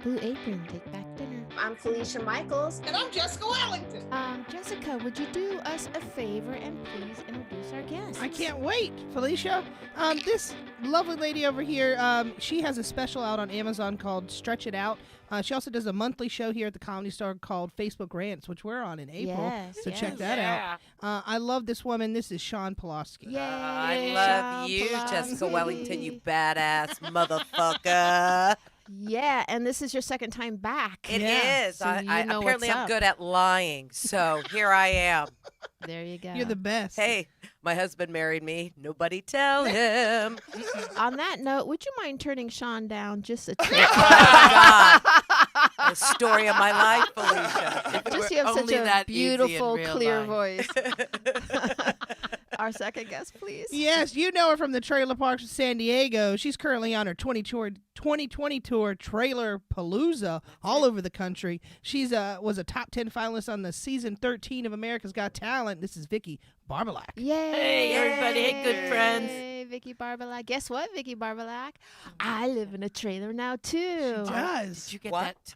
Blue Apron, Take Back Dinner. I'm Felicia Michaels. And I'm Jessica Wellington. Jessica, would you do us a favor and please introduce our guests? I can't wait, Felicia. This lovely lady over here, she has a special out on Amazon called Stretch It Out. She also does a monthly show here at the Comedy Store called Facebook Rants, which we're on in April. Yes, so check that out. I love this woman. This is Shawn Pelofsky. Yay, I love you, Pelofsky. Jessica Wellington, you badass motherfucker. Yeah, and this is your second time back. It Yeah. is. So I you know apparently what's I'm up. good at lying, so here I am. There you go. You're the best. Hey, my husband married me. Nobody tell him. On that note, would you mind turning Shawn down just a Oh, tick? my God. The story of my life, Felicia. Just you have such only a that easy in beautiful, real clear life. voice. Our second guest, please. Yes, you know her from the trailer parks of San Diego. She's currently on her 2020 tour, Trailer Palooza, all over the country. She's was a top 10 finalist on the season 13 of America's Got Talent. This is Vicki Barbolak. Yay! Hey, everybody. Hey, good friends. Hey, Vicki Barbolak. Guess what, Vicki Barbolak? I live in a trailer now, too. Does. Did you get What? that Topanga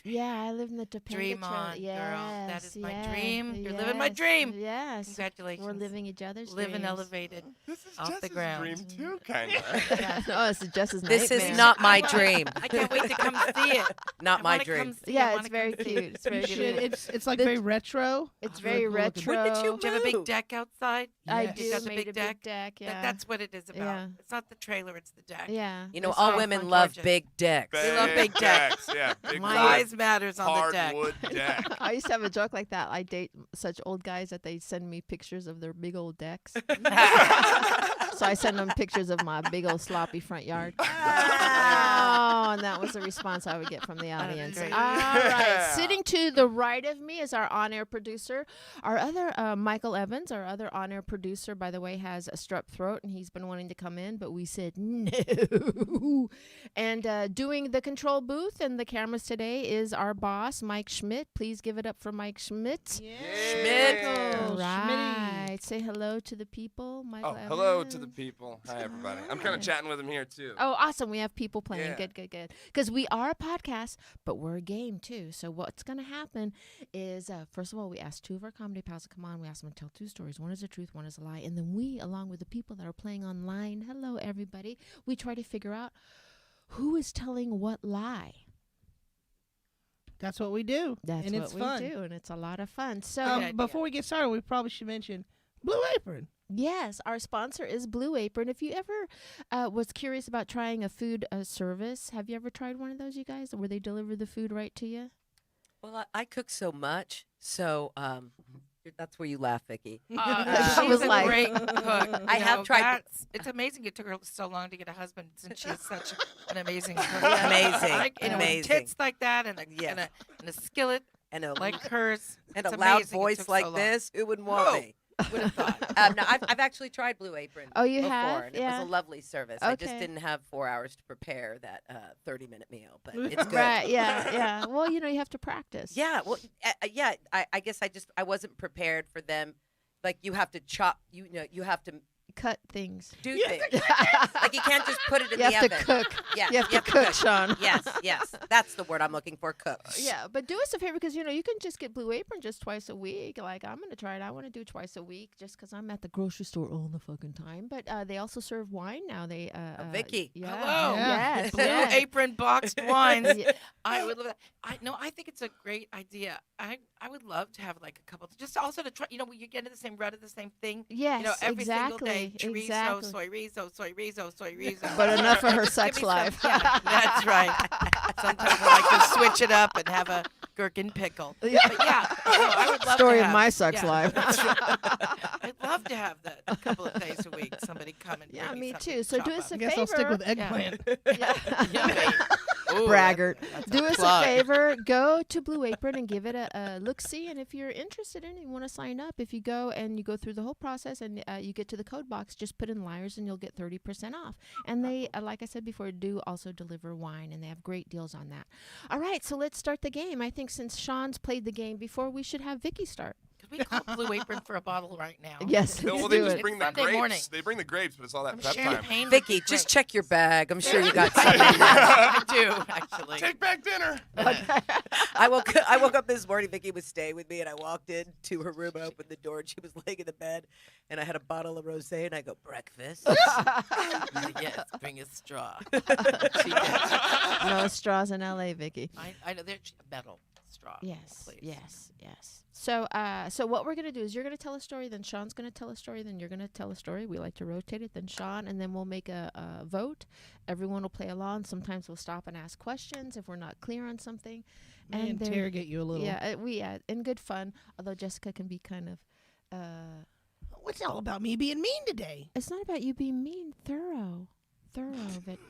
Yeah, I live in the Topanga dream trailer. on, Yes, girl? That is my yes, dream. You're living my yes, dream. Yes. Congratulations. We're living each other's Living dreams. elevated. This is Off the Jess's ground. dream too, kind of. No, it's Jess's This nightmare. is not my dream. I can't wait to come see it. Not I my wanna dream. come see it. I Yeah, wanna it's very come see cute. it. It's very You should. cute. It's like The- very retro. It's Oh, very really cool looking. retro. When did you Do you have a big move? deck outside? I Yes. do. You got the made big a deck? big deck. Yeah. That's what it is about. Yeah. It's not the trailer, it's the deck. Yeah. You know, It's all so women fun, love gorgeous. big dicks. We love big decks. Yeah, big Size matters on the deck. hardwood deck. I used to have a joke like that. I date such old guys that they send me pictures of their big old decks. So I send them pictures of my big old sloppy front yard. Oh, and that was the response I would get from the audience. great. All right. Sitting to the right of me is our on-air producer. Our other, Michael Evans, our other on-air producer, by the way, has a strep throat, and he's been wanting to come in, but we said no. And doing the control booth and the cameras today is our boss, Mike Schmidt. Please give it up for Mike Schmidt. Schmidt. All Schmitty. right. Say hello to the people, Michael Oh, Evans. hello to the people. Hi, everybody. I'm kind of chatting with them here, too. Oh, awesome. We have people playing. Yeah. Good. Because we are a podcast, but we're a game, too. So what's going to happen is, first of all, we ask two of our comedy pals to come on. We ask them to tell two stories. One is the truth, one is a lie. And then we, along with the people that are playing online, hello, everybody, we try to figure out who is telling what lie. That's what we do. That's and what it's we fun. do, and it's a lot of fun. So, idea. Before we get started, we probably should mention Blue Apron. yes, our sponsor is Blue Apron. If you ever was curious about trying a food service, have you ever tried one of those, you guys, where they deliver the food right to you? Well, I cook so much, so that's where you laugh, Vicki. She She's was a like- great cook. I You have know, tried- It's amazing it took her so long to get a husband since she's such an amazing cook. Amazing, Like, you know, with amazing. tits like that and a, Yes. and a skillet And a, like hers. and It's a loud amazing it voice took like so long. this. Who wouldn't want Whoa. me? Would have thought. No, I've actually tried Blue Apron. Oh, you before, have? and Yeah. it was a lovely service. I just Okay. didn't have 4 hours to prepare that 30-minute meal, but it's good. Right, yeah. Well, you know, you have to practice. Yeah, well, yeah. I guess I wasn't prepared for them. Like you have to chop. You have to Cut things. do things. Like you can't just put it in You the have oven. to cook. Yes, You have to cook, Shawn. Yes, that's the word I'm looking for. Cook. Yeah, but do us a favor because, you know, you can just get Blue Apron just twice a week. Like, I'm going to try it. I want to do twice a week just because I'm at the grocery store all the fucking time. But they also serve wine now. They Vicky. Yeah. Hello. Yes. Blue yes. Apron boxed wines. Yeah. I would love that. I think it's a great idea. I would love to have like a couple, just also to try. You know, when you get into the same rut of the same thing. Yes, You know, every single exactly. day, chorizo, exactly. soy rizo. But enough for her Just sex give me some- life. Yeah, that's right. Sometimes I like to switch it up and have a gherkin pickle. Yeah. But yeah, no, I would love Story to of have, my sex yeah, life. that's right. I'd love to have that a couple of days a week. Somebody come and Yeah, bring me something too. to So chop do us up. a I guess favor. I'll stick with Yeah. eggplant. Yummy. Ooh, Braggart. that's Do us a plug. favor. Go to Blue Apron and give it a look-see. And if you're interested in it, you want to sign up, if you go and you go through the whole process and you get to the code box, just put in liars and you'll get 30% off. And they, like I said before, do also deliver wine, and they have great deals on that. All right, so let's start the game. I think since Shawn's played the game before, we should have Vicki start. Could we call Blue Apron for a bottle right now? Yes, No, let's well, they do just it. bring the Sunday grapes. morning. They bring the grapes, but it's all that Some prep time. champagne. would Vicky, be just great. check your bag. I'm sure you got something. I do, actually. Take back dinner. I woke up this morning. Vicky was staying with me, and I walked into her room. I opened the door, and she was laying in the bed, and I had a bottle of rosé, and I go, breakfast. Yes, bring a straw. No straws in L.A., Vicky. I know they're metal straw. Yes, please. yes. So, so what we're gonna do is you're gonna tell a story, then Sean's gonna tell a story, then you're gonna tell a story. We like to rotate it, then Shawn, and then we'll make a vote. Everyone will play along. Sometimes we'll stop and ask questions if we're not clear on something. And there- interrogate you a little. Yeah, in good fun. Although Jessica can be kind of, What's it all about me being mean today? it's not about you being mean. Thorough,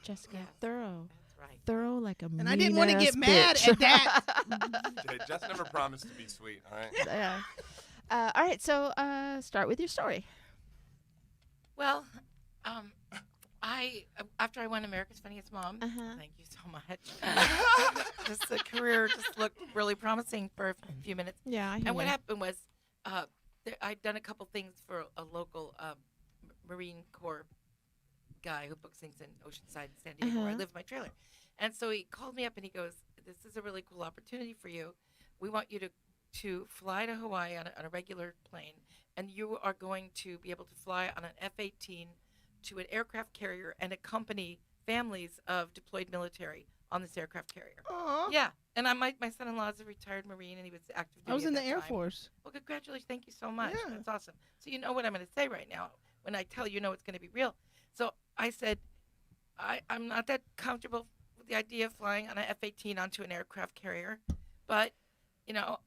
Jessica. Thorough. That's right. Thorough like a And I didn't want to mean-ass get mad bitch. at that. Hey, Jess never promised to be sweet. All right. Yeah. All right, so start with your story. Well, after I won America's Funniest Mom, Uh-huh. thank you so much. Just the career just looked really promising for a few minutes. Yeah, I hear And what ya. happened was, I'd done a couple things for a local Marine Corps guy who books things in Oceanside, San Diego, where I Uh-huh. live in my trailer. And so he called me up and he goes, "This is a really cool opportunity for you. We want you to fly to Hawaii on a regular plane, and you are going to be able to fly on an F-18 to an aircraft carrier and accompany families of deployed military on this aircraft carrier." Aw. Yeah, and my son-in-law is a retired Marine, and he was active duty. I was at in the that Air time. Force. Well, congratulations! Thank you so much. Yeah. That's awesome. So you know what I'm going to say right now. When I tell you, it's going to be real. So I said, I'm not that comfortable with the idea of flying on an F-18 onto an aircraft carrier, but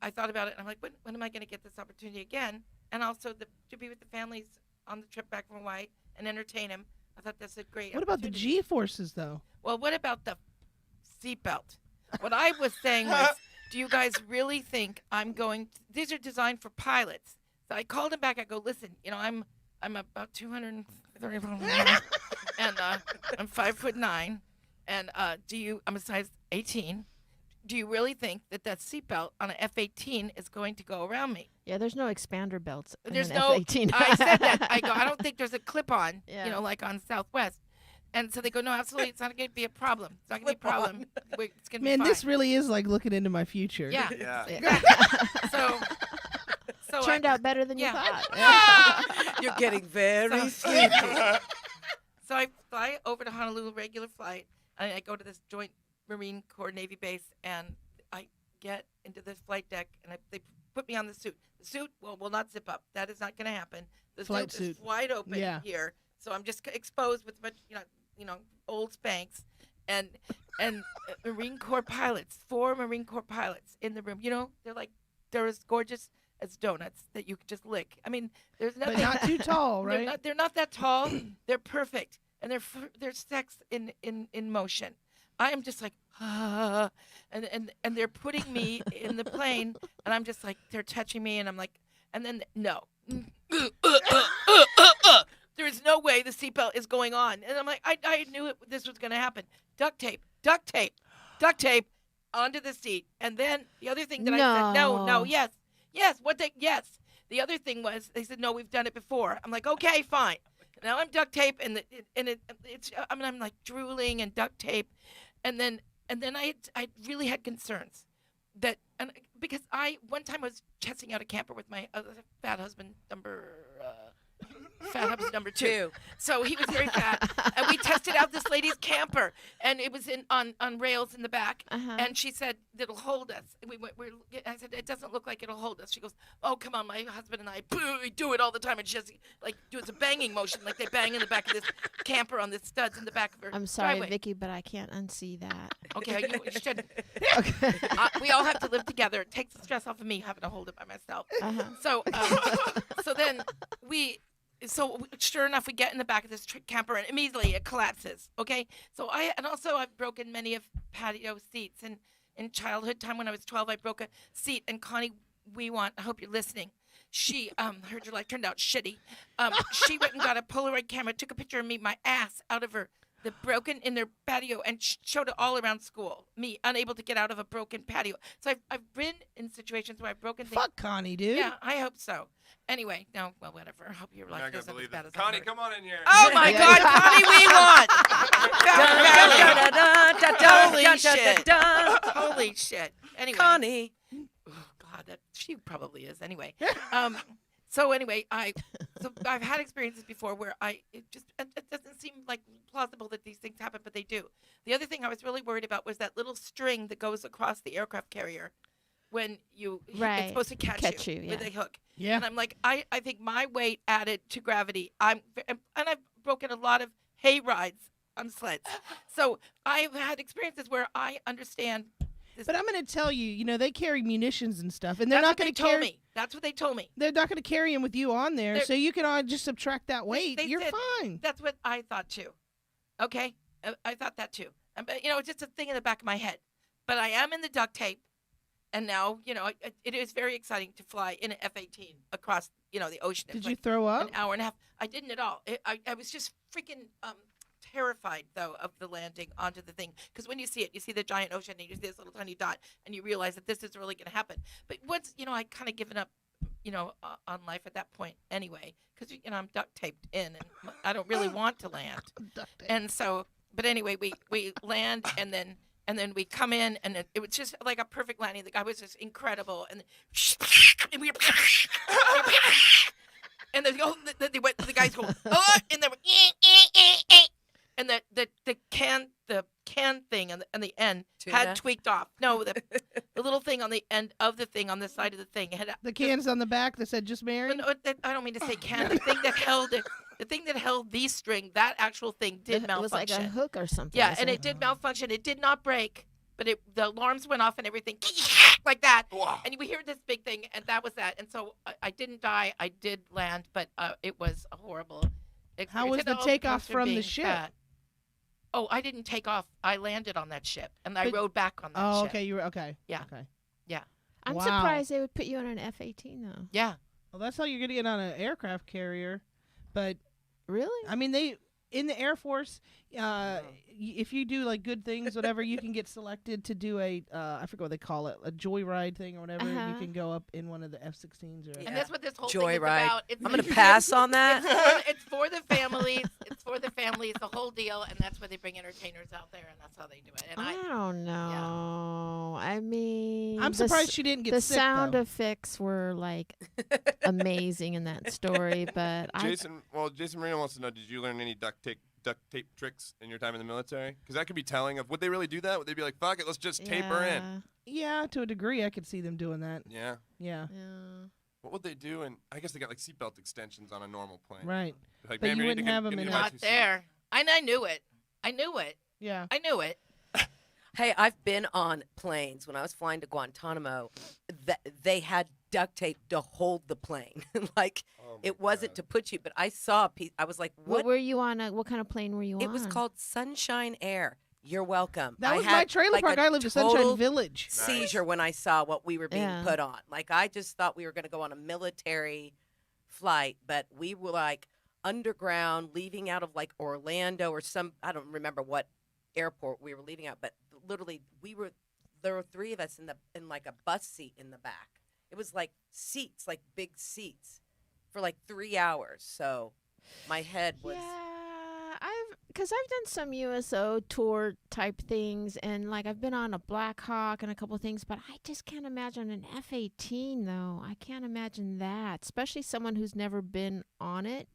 I thought about it, and I'm like, when am I going to get this opportunity again? And also to be with the families on the trip back from Hawaii and entertain them. I thought that's a great. What about the opportunity. G-forces, though? Well, what about the seatbelt? What I was saying was, do you guys really think I'm going these are designed for pilots. So I called him back. I go, listen, I'm about 230 pounds and I'm 5'9", and I'm a size 18. Do you really think that seatbelt on an F-18 is going to go around me? Yeah, there's no expander belts. in There's an no. F-18. I said that. I go, I don't think there's a clip-on. Yeah. Like on Southwest. And so they go, no, absolutely, it's not going to be a problem. It's not going to be a problem. It's going to be Man, fine. this really is like looking into my future. Yeah. Yeah. Exactly. So Turned out better than yeah. you thought. You're getting very So- sneaky. So I fly over to Honolulu, regular flight, and I go to this joint Marine Corps Navy base, and I get into this flight deck, and they put me on the suit. The suit will not zip up. That is not going to happen. The Flight suit is suit. wide open Yeah. here, so I'm just exposed with a bunch, old Spanx, and Marine Corps pilots, 4 Marine Corps pilots in the room. They're as gorgeous as donuts that you could just lick. I mean, there's nothing. But not too tall, They're right? not, they're not that tall. They're perfect, and they're sex in motion. I am just like, and they're putting me in the plane, and I'm just like, they're touching me, and I'm like, and then no, there is no way the seatbelt is going on, and I'm like, I knew this was going to happen. Duct tape onto the seat, and then the other thing that I said, no, yes. The other thing was they said, no, we've done it before. I'm like, okay, fine. Now I'm duct tape, I'm like drooling and duct tape, and then I really had concerns because one time I was testing out a camper with my other fat husband number 2. So he was very fat, and we tested out this lady's camper, and it was on rails in the back, Uh-huh. and she said it'll hold us. I said it doesn't look like it'll hold us. She goes, oh come on, my husband and I we do it all the time, and she just does a banging motion like they bang in the back of this camper on the studs in the back of her. I'm sorry, driveway. Vicky, but I can't unsee that. Okay, you should. Okay. We all have to live together. It takes the stress off of me having to hold it by myself. Uh-huh. So then sure enough, we get in the back of this camper, and immediately it collapses. Okay, I've broken many of patio seats, and in childhood time when I was 12, I broke a seat. And Connie, I hope you're listening. She her life turned out shitty. She went and got a Polaroid camera, took a picture of me, my ass out of her the broken in their patio and showed it all around school. Me unable to get out of a broken patio. So I've been in situations where I've broken things. Fuck Connie, dude. Yeah, I hope so. Anyway, no, well, whatever. I hope your You're life not gonna isn't as believe bad this. as Connie, ours. come on in here. Oh my God, Connie, we won! Holy Holy shit! Holy shit! Anyway, Connie. oh God, she probably is. Anyway, so anyway, I've had experiences before where it doesn't seem like plausible that these things happen, but they do. The other thing I was really worried about was that little string that goes across the aircraft carrier when it's supposed to catch you with a hook. Yeah. And I'm like, I think my weight added to gravity. And I've broken a lot of hay rides on sleds. So I've had experiences where I understand. But I'm going to tell you, they carry munitions and stuff, and they're That's not going what to they carry. told me. That's what they told me. They're not going to carry them with you on there, They're- so you can all just subtract that weight. they You're said- fine. That's what I thought too. Okay, I thought that too. But it's just a thing in the back of my head. But I am in the duct tape, and now it is very exciting to fly in an F-18 across the ocean. It's Did you like throw up? an hour and a half? I didn't at all. I was just freaking terrified though of the landing onto the thing, because when you see it, you see the giant ocean and you see this little tiny dot, and you realize that this is really going to happen. But once I kind of given up on life at that point anyway, because I'm duct taped in and I don't really want to land. And so, but anyway, we land and then we come in and it was just like a perfect landing. The guy was just incredible, and we and the guys go and then and the can thing on the end Tuna? had tweaked off. No, the little thing on the end of the thing on the side of the thing had The cans on the back that said just married? no, I don't mean to say can. The thing that held it, the thing that held the string, that actual thing did It malfunction. was like a hook or something. Yeah, wasn't and it did malfunction. It did not break, but the alarms went off and everything like that. Wow. And we hear this big thing, and that was that. And so I didn't die. I did land, but it was a horrible experience. How was It the all takeoff comes from from the being ship? fat. Oh, I didn't take off. I landed on that ship, and I But- rode back on that Oh, ship. okay. You were okay. Yeah. Okay. I'm Wow. surprised they would put you on an F-18 though. Yeah. Well, that's how you're gonna get on an aircraft carrier, but Really? I mean, they in the Air Force, if you do like good things, whatever, you can get selected to do a I forget what they call it, a joyride thing or whatever. Uh-huh. You can go up in one of the F-16s or. Yeah. And that's what this whole thing is Joyride. about. I'm going to pass on that. It's for the families. It's for the families, the whole deal, and that's where they bring entertainers out there, and that's how they do it. And I don't know. I mean, I'm surprised she didn't get the sick sound though. effects were like amazing in that story, but Jason Marino wants to know: did you learn any duct tape tricks in your time in the military? Because that could be telling of would they really do that? Would they be like, "Fuck it, let's just tape her in"? Yeah, to a degree, I could see them doing that. Yeah. Yeah, Yeah. What would they do? And I guess they got like seatbelt extensions on a normal plane. right. Like, But "Ma'am, you need wouldn't to have get 'em in into a- my not two-seat." there. And I knew it. I knew it. Yeah. I knew it. Hey, I've been on planes when I was flying to Guantanamo. They had duct tape to hold the plane, like Oh my it wasn't God. to put you. But I saw a piece. I was like, What "What?" were you on? What kind of plane were you on? It was called Sunshine Air. You're welcome. That I was my had, trailer like, park. a I lived in Sunshine total Village. seizure when I saw what we were being Yeah. put on. Like I just thought we were going to go on a military flight, but we were like underground, leaving out of like Orlando or I don't remember what airport we were leaving out, but literally there were three of us in like a bus seat in the back. It was like seats, like big seats for like 3 hours. So my head was because I've done some USO tour type things, and like I've been on a Black Hawk and a couple of things, but I just can't imagine an F-18 though. I can't imagine that, especially someone who's never been on it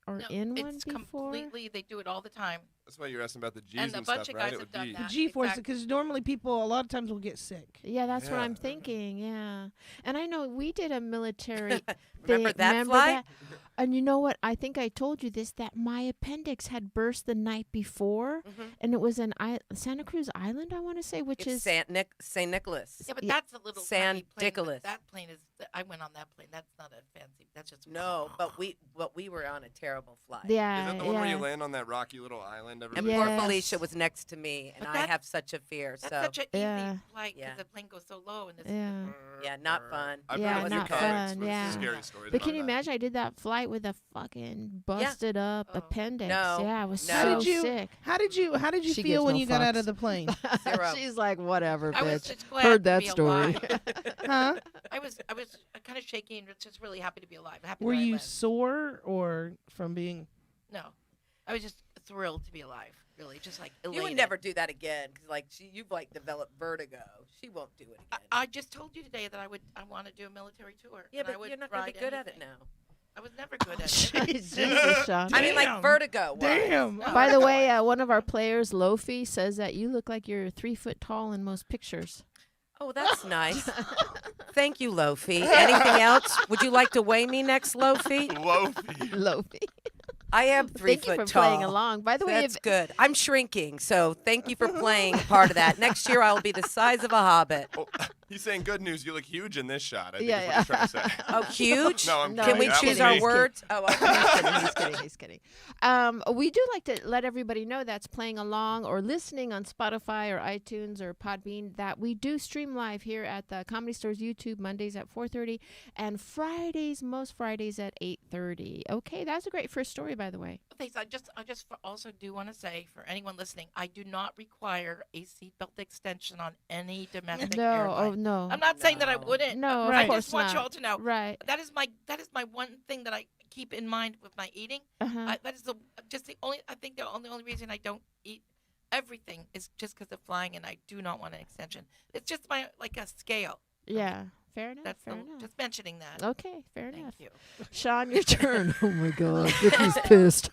or No, in one it's before. completely. They do it all the time. That's why you're asking about the G's And and, a bunch stuff, of right? guys It have would done be. that. G-force, Exactly. because normally people a lot of times will get sick. Yeah, that's what Yeah. I'm thinking. Yeah, and I know we did a military. remember thing. that Remember flight? that? And you know what? I think I told you this, that my appendix had burst the night before, Mhm. and it was in Santa Cruz Island, I want to say, which It's is St. Nicholas. Yeah, but Yeah. that's a little San tiny plane. Nicolas. That plane is. I went on that plane. That's not a fancy. That's just No, but we were on a terrible flight. yeah, Is that the one where you yeah. land on that rocky little island and And everybody. poor Yes. Felicia was next to me, and But I that- have such a fear. That's So such an Yeah. easy flight because Yeah. the plane goes so low and this. Yeah. yeah, not fun. I've Yeah, heard a few not comics fun, with yeah. scary stories But about can you that. imagine? I did that flight with a fucking busted up Oh. appendix. No. Yeah, I was No. How so did you? sick. How did you? How did you She feel gives when no you got out fucks. of the plane? Zero. She's like, whatever, I was bitch. just glad Heard to that be story. alive. Huh? I was kind of shaky and just really happy to be alive. Happy Were that I you lived. sore or from being? No, I was just thrilled to be alive. Really, just like You would elated. never do that again because, like, you've like developed vertigo. She won't do it again. I just told you today that I want to do a military tour. yeah, and I but would you're not gonna be ride good at it anything. now. I was never good at it. Jesus, Shawn. I mean, like Damn. vertigo. Damn. By the way, one of our players, Lofi, says that you look like you're 3 foot tall in most pictures. Oh, that's nice. Thank you, Lofi. Anything else? Would you like to weigh me next, Lofi? Lofi. Lofi. I am 3 Thank you foot for tall. playing along. By the way, That's if, good. I'm shrinking, so thank you for playing part of that. Next year, I'll be the size of a hobbit. Oh, he's saying good news. You look huge in this shot. I think Yeah, is what he's trying to say. Oh, huge? No, I'm No, Can we he's That choose was our me. words? Oh, okay. he's kidding. He's kidding. We do like to let everybody know that's playing along or listening on Spotify or iTunes or Podbean that we do stream live here at the Comedy Store's YouTube Mondays at 4:30 and most Fridays at 8:30. Okay, that's a great first story, by the way. Thanks. I just also do want to say for anyone listening, I do not require a seatbelt extension on any domestic No, airline. oh no, I'm not saying that I No. wouldn't. No, of I course just want not. you all to know right. that is my one thing that I keep in mind with my eating. Uh-huh. That is the only. I think the only reason I don't eat everything is just because of flying, and I do not want an extension. It's just like a scale. Yeah, fair enough. That's fair enough. just mentioning that. Okay, fair Thank enough. you. Shawn, your turn. Oh my God, Vicky's pissed.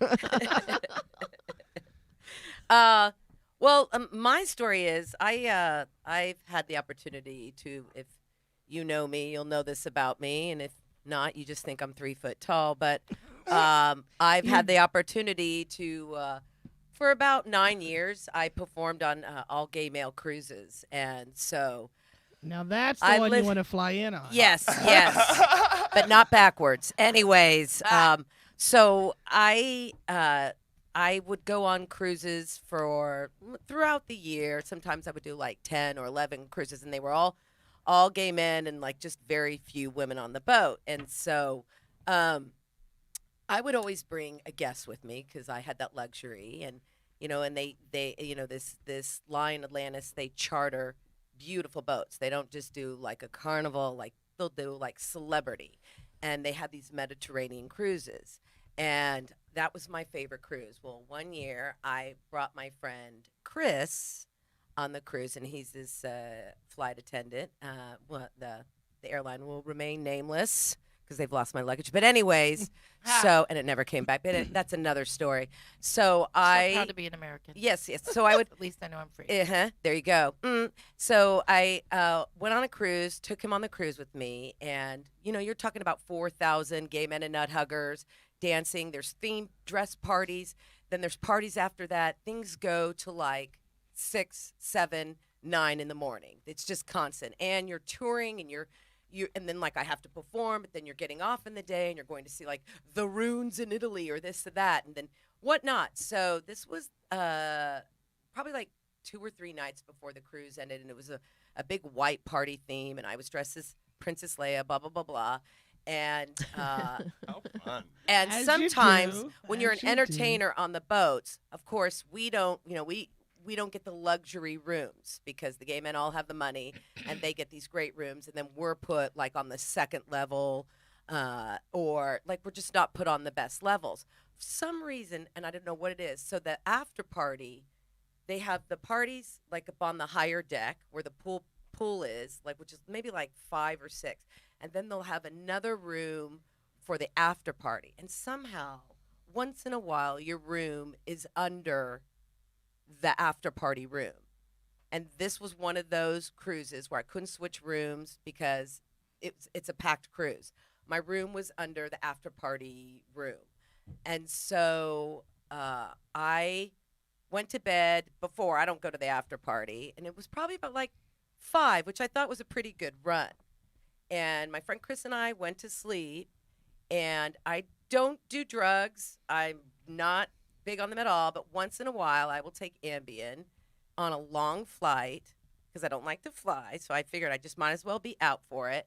Well, my story is I've had the opportunity to, if you know me, you'll know this about me, and if not, you just think I'm 3 foot tall. But I've had the opportunity to, for about 9 years, I performed on all gay male cruises, and so Now that's the I one you live- want to fly in on. yes, but not backwards. Anyways, so I would go on cruises for throughout the year. Sometimes I would do like 10 or 11 cruises, and they were all gay men and like just very few women on the boat. And so I would always bring a guest with me because I had that luxury. And and they this line Atlantis, they charter beautiful boats. They don't just do like a carnival, like they'll do like celebrity, and they have these Mediterranean cruises. And that was my favorite cruise. Well, one year I brought my friend Chris on the cruise, and he's this flight attendant. Well, the airline will remain nameless because they've lost my luggage. But anyways, and it never came back. But that's another story. So So proud to be an American. yes. So I would. At least I know I'm free. There you go. So I went on a cruise, took him on the cruise with me, and you're talking about 4,000 gay men and nut huggers dancing. There's themed dress parties. Then there's parties after that. Things go to like 6, 7, 9 in the morning. It's just constant, and you're touring, and and then like I have to perform, but then you're getting off in the day, and you're going to see like the ruins in Italy or this or that, and then whatnot. So this was probably like 2 or 3 nights before the cruise ended, and it was a big white party theme, and I was dressed as Princess Leia, blah blah blah blah, and How fun. and As you sometimes do, when you're as an you do. entertainer on the boats, of course we don't we don't get the luxury rooms because the gay men all have the money and they get these great rooms, and then we're put like on the second level, or like we're just not put on the best levels for some reason, and I don't know what it is. So the after party, they have the parties like up on the higher deck where the pool is, like, which is maybe like 5 or 6, and then they'll have another room for the after party, and somehow once in a while your room is under the after party room. And this was one of those cruises where I couldn't switch rooms because it's a packed cruise. My room was under the after party room. And so I went to bed before. I don't go to the after party. And it was probably about like 5, which I thought was a pretty good run. And my friend Chris and I went to sleep. And I don't do drugs. I'm not big on them at all, but once in a while I will take Ambien on a long flight because I don't like to fly. So I figured I just might as well be out for it.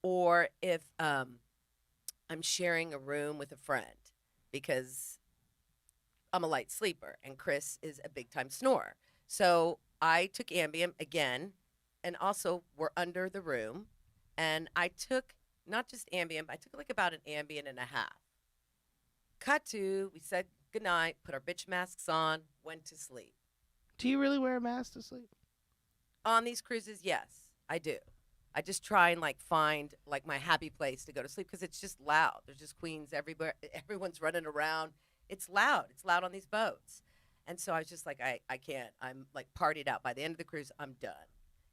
Or if I'm sharing a room with a friend because I'm a light sleeper and Chris is a big time snorer. So I took Ambien again, and also we're under the room, and I took not just Ambien, but I took like about an Ambien and a half. Cut to, we said goodnight, put our bitch masks on, went to sleep. Do you really wear a mask to sleep? On these cruises, yes, I do. I just try and like find like my happy place to go to sleep because it's just loud. There's just queens everywhere. Everyone's running around. It's loud. It's loud on these boats. And so I was just like, I can't. I'm like partied out. By the end of the cruise, I'm done.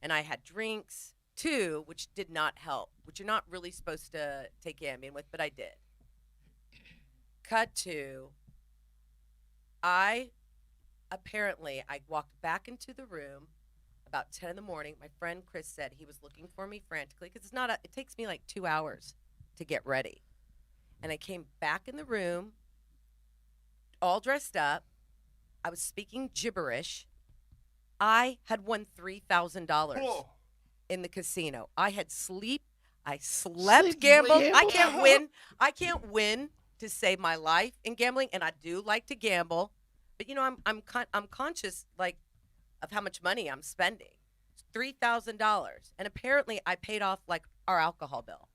And I had drinks too, which did not help, which you're not really supposed to take Ambien with, but I did. Cut to, I walked back into the room about 10 in the morning. My friend Chris said he was looking for me frantically because it takes me like 2 hours to get ready. And I came back in the room, all dressed up. I was speaking gibberish. I had won $3,000 in the casino. I had I slept gambled. I can't win to save my life in gambling, and I do like to gamble. But I'm conscious like of how much money I'm spending. $3,000, and apparently I paid off like our alcohol bill.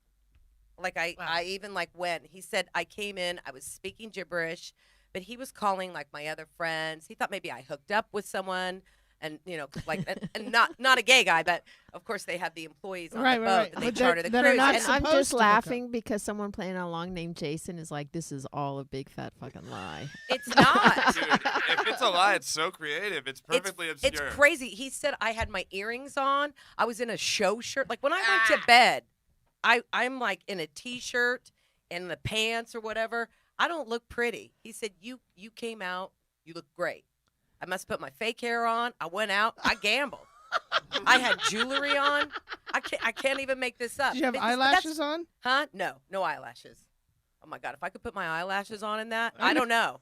Like I even like went. He said I came in. I was speaking gibberish, but he was calling like my other friends. He thought maybe I hooked up with someone, and like and not a gay guy, but of course they have the employees on the boat and they charter the cruise. I'm just laughing because someone playing along named Jason is like, this is all a big fat fucking lie. It's not. Dude, if it's a lie, it's so creative. It's perfectly obscure. It's crazy. He said I had my earrings on. I was in a show shirt. Like when I went to bed, I'm like in a t-shirt and the pants or whatever. I don't look pretty. He said, you came out. You look great. I must put my fake hair on. I went out. I gambled. I had jewelry on. I can't even make this up. Did you have eyelashes on? Huh? No eyelashes. Oh my God, if I could put my eyelashes on in that, I don't know.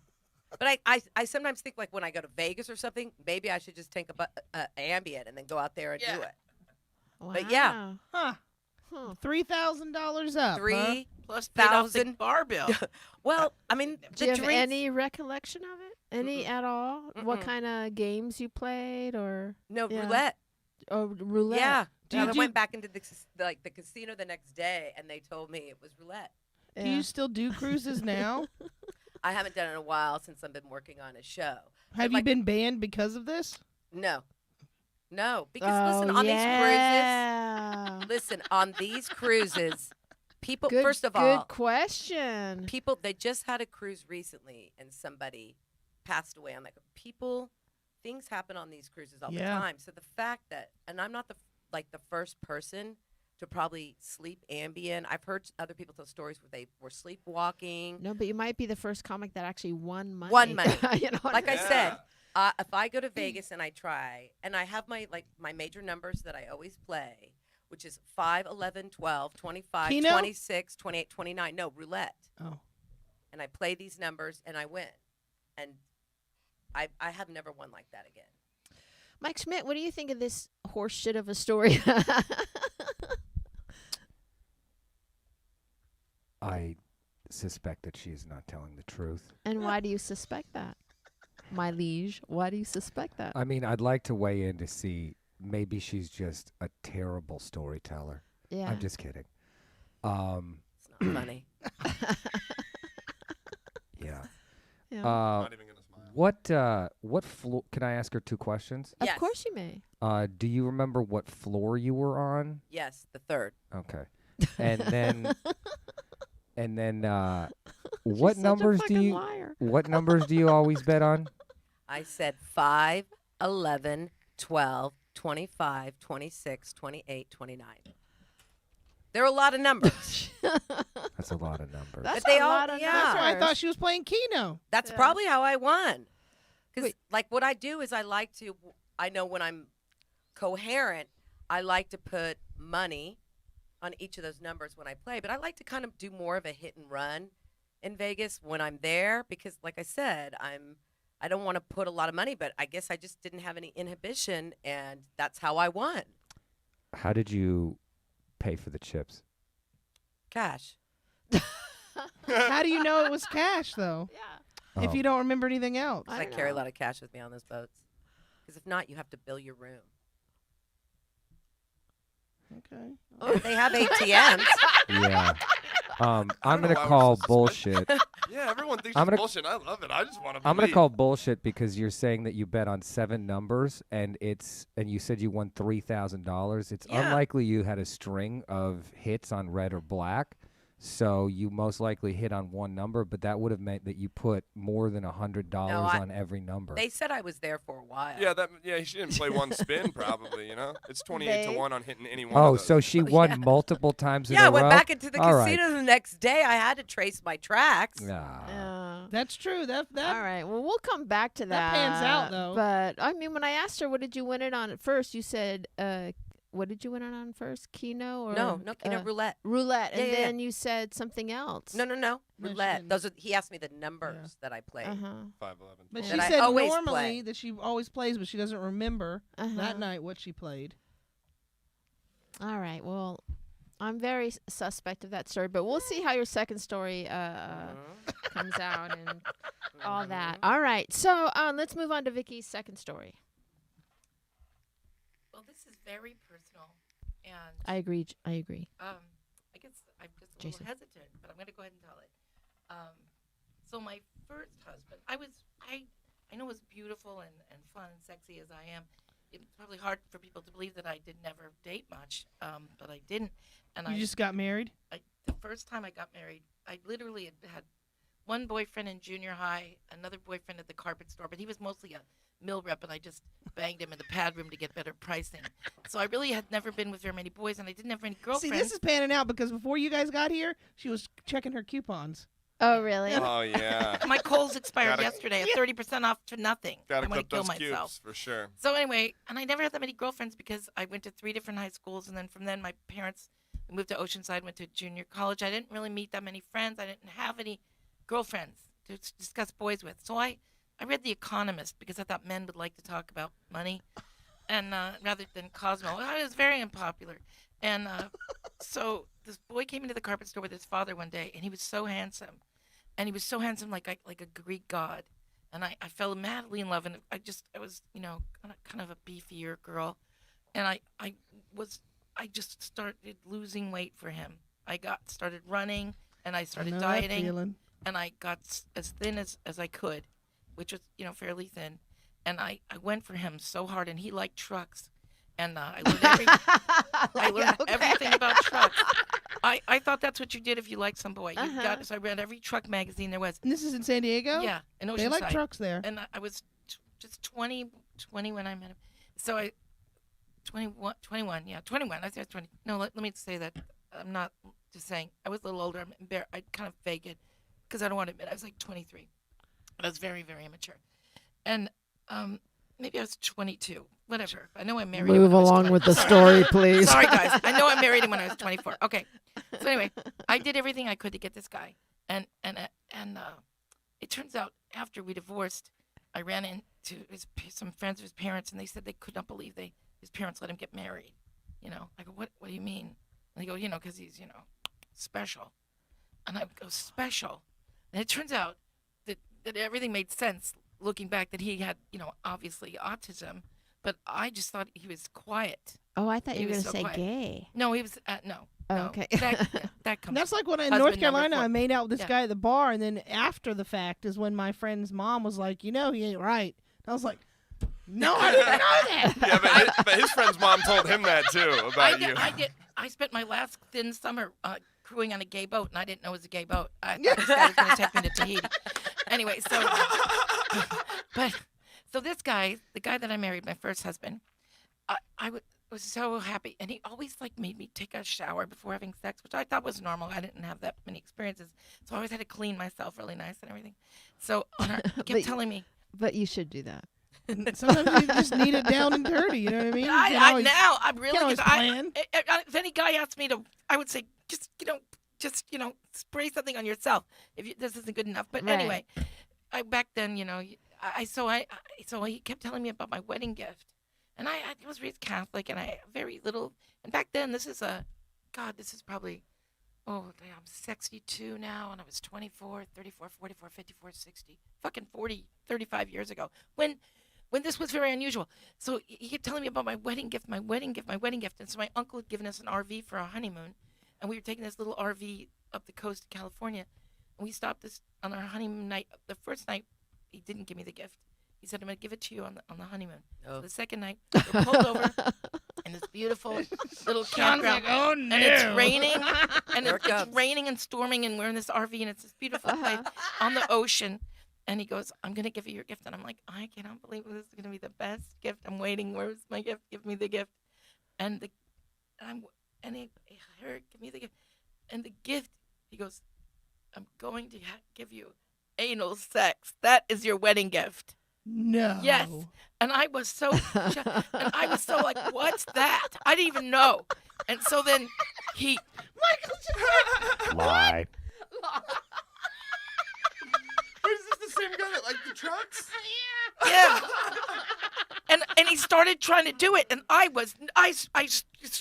But I sometimes think like when I go to Vegas or something, maybe I should just take a Ambien and then go out there and do it. Wow. But yeah. Huh. $3,000 up. Three Plus paid off the 1,000 bar bill. Well, I mean, Do the you have drinks. any recollection of it? Any at all? What kind of games you played or? No, Yeah. roulette. Oh, roulette. Yeah. Do you I do- went back into the casino the next day, and they told me it was roulette. Do you still do cruises now? I haven't done it in a while since I've been working on a show. Have you been banned because of this? No, because listen, on these cruises, people. Good, first of all, good question. people they just had a cruise recently, and somebody passed away. I'm like, things happen on these cruises all the time. So the fact that, and I'm not the first person to probably sleep Ambien. I've heard other people tell stories where they were sleepwalking. No, but you might be the first comic that actually won money. You know what Like I I mean? said, if I go to Vegas and I try, and I have my major numbers that I always play, which is 5, 11, 12, 25, Keno? 26, 28, 29. No, roulette. Oh. And I play these numbers and I win. And I have never won like that again. Mike Schmidt, what do you think of this horse shit of a story? I suspect that she is not telling the truth. And why do you suspect that? My liege, why do you suspect that? I mean, I'd like to weigh in to see maybe she's just a terrible storyteller. Yeah. I'm just kidding. It's not funny. Yeah. Yeah. Not even gonna smile. What floor? Can I ask her 2 questions? Of Yes. course you may. Do you remember what floor you were on? Yes, the third. Okay. And then what She's such a numbers do fucking you liar. what numbers do you always bet on? I said 5, 11, 12, 25, 26, 28, 29. There are a lot of numbers. That's a lot of numbers. That's they a all- lot of yeah. That's why I numbers. thought she was playing Keno. That's Yeah. probably how I won. Because, Wait. like, what I do is I know when I'm coherent, I like to put money on each of those numbers when I play. But I like to kind of do more of a hit and run in Vegas when I'm there because, like I said, I'm I don't want to put a lot of money, but I guess I just didn't have any inhibition, and that's how I won. How did you pay for the chips? Cash. How do you know it was cash though? Yeah. If you don't remember anything else. I don't carry a know. lot of cash with me on those boats. Because if not, you have to bill your room. Okay. They have ATMs. Yeah. I'm know gonna why we're call so bullshit. Yeah, everyone thinks I'm it's gonna- bullshit. I love it. I just want to. I'm gonna call bullshit because you're saying that you bet on 7 numbers and you said you won $3,000. It's Yeah. unlikely you had a string of hits on red or black, so you most likely hit on one number. But that would have meant that you put more than $100 No, on every number. They said I was there for a while. Yeah, she didn't play one spin probably. It's 28 to They- 1 on hitting any one. Oh, of those. so she won multiple times in Yeah, I a went row? back into the All right. casino the next day. I had to trace my tracks. Ah. That's true. That All right. Well, we'll come back to that. That pans out, though. But I mean, when I asked her, what did you win it on at first? You said, what did you win it on first? Keno or No, Keno roulette. roulette, and Yeah, yeah, yeah. then you said something else. No, No, she roulette. didn't. Those are, he asked me the numbers that I played. 511. But Yeah. she That I said always normally play. that she always plays, but she doesn't remember Uh-huh. that night what she played. All right. Well, I'm very suspect of that story, but we'll see how your second story comes out and all that. All right. So let's move on to Vicky's second story. Well, this is very personal, and I agree. I agree. I guess I'm just a Jason. little hesitant, but I'm going to go ahead and tell it. So my first husband, I know was beautiful and fun and sexy as I am. It's probably hard for people to believe that I did never date much, but I didn't. And You just got married? the first time I got married, I literally had one boyfriend in junior high, another boyfriend at the carpet store, but he was mostly a mill rep, and I just banged him in the pad room to get better pricing. So I really had never been with very many boys, and I didn't have any See, girlfriends. this is panning out because before you guys got here, she was checking her coupons. Oh, really? Oh yeah. My Kohl's expired Gotta- yesterday at 30% off to nothing. Gotta I want clip to kill those myself. cubes for sure. So anyway, and I never had that many girlfriends because I went to 3 different high schools, and then from then my parents moved to Oceanside, went to junior college. I didn't really meet that many friends. I didn't have any girlfriends to discuss boys with. So I read The Economist because I thought men would like to talk about money, and rather than Cosmo. I was very unpopular, and so this boy came into the carpet store with his father one day, and he was so handsome, like a Greek god. And I fell madly in love, and I was kind of a beefier girl, and I just started losing weight for him. I started running, and I started I know that dieting, feeling. and I got as thin as I could, which was fairly thin, and I went for him so hard, and he liked trucks, and I learned everything about trucks. I thought that's what you did if you liked some boy. So I read every truck magazine there was. And this is in San Diego? Yeah, in Oceanside. They like trucks there. And I was just 20 when I met him. So I 21. Yeah, 21. I said I was 20. No, let me say that. I'm not just saying. I was a little older. I'm embarrassed. I kind of fake it because I don't want to admit I was like 23. But I was very, very immature. And maybe I was 22. Whatever. I know I married him. Move when I was along 20. with the Sorry. story, please. Sorry, guys. I know I married him when I was 24. Okay. So anyway, I did everything I could to get this guy, and it turns out after we divorced, I ran into some friends of his parents, and they said they could not believe his parents let him get married. I go, what do you mean? And they go, because he's special, and I go, special, and it turns out that everything made sense looking back, that he had obviously autism, but I just thought he was quiet. Oh, I thought He you were was going to so say quiet. gay. No, he was no. Oh, no. okay. That comes. And that's like when in Husband North number Carolina, 4. I made out with this Yeah. guy at the bar, and then after the fact is when my friend's mom was like, he ain't right. And I was like, no, I didn't know that. Yeah, but his friend's mom told him that too about you. I spent my last thin summer crewing on a gay boat, and I didn't know it was a gay boat. I thought this guy was going to take me to Tahiti. Anyway, so this guy, the guy that I married, my first husband, I was so happy, and he always made me take a shower before having sex, which I thought was normal. I didn't have that many experiences, so I always had to clean myself really nice and everything. So he kept But- telling me. But you should do that. Sometimes you just need it down and dirty. You know what I mean? You I can't always- now I'm really always good. plan. If any guy asked me to, I would say just spray something on yourself if this isn't good enough. But Right. anyway, back then so he kept telling me about my wedding gift, and I was raised Catholic, and I very little. And back then, this is probably, I'm 62 now, and I was 24, 34, 44, 54, 60, fucking 40, 35 years ago when this was very unusual. So he kept telling me about my wedding gift, my wedding gift, my wedding gift. And so my uncle had given us an RV for our honeymoon, and we were taking this little RV up the coast of California, and we stopped this on our honeymoon night. The first night, he didn't give me the gift. He said, "I'm going to give it to you on the honeymoon." Oh. So the second night, we pulled over in this beautiful little campground, oh no. and it's raining, and Here it it's comes. raining and storming, and we're in this RV, and it's this beautiful place on the ocean. And he goes, "I'm going to give you your gift." And I'm like, "I cannot believe this is going to be the best gift. I'm waiting. Where's my gift? Give me the gift." And he heard, "Give me the gift." And the gift, he goes, "I'm going to give you anal sex. That is your wedding gift." No. Yes. And I was so like, "What's that?" I didn't even know. And so then he Lie. Wait, is this the same guy that liked the trucks? Yeah. And he started trying to do it, and I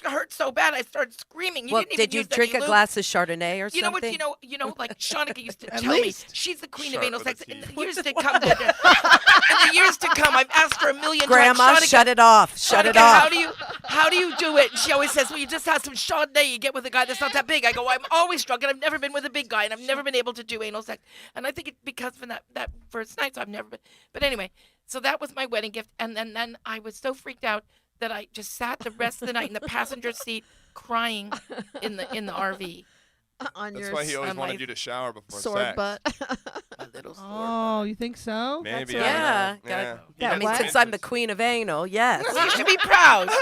hurt so bad I started screaming. He Well, didn't even did you use drink any a lube. glass of Chardonnay or You know what? something? You know, like Shanika used to At tell me, least. she's the queen Sharp of anal with a sex. In T. the years to come, in the years to come, I've asked her a million Grandma, times. shut it off. Shut it Shanika, off. how do you do it? And she always says, "Well, you just have some Chardonnay. You get with a guy that's not that big." I go, "I'm always drunk, and I've never been with a big guy, and I've never been able to do anal sex." And I think it's because of that first night, so I've never been. But anyway, so that was my wedding gift, and then I was so freaked out that I just sat the rest of the night in the passenger seat crying in the RV. On That's your why he always on my wanted you to shower before sword sex. butt. A little sore. Oh, you think so? Maybe. That's I don't Yeah. know. gotta- Yeah. He That had I mean, what? some since I'm the interest. queen of anal, yes. Well, you should be proud. I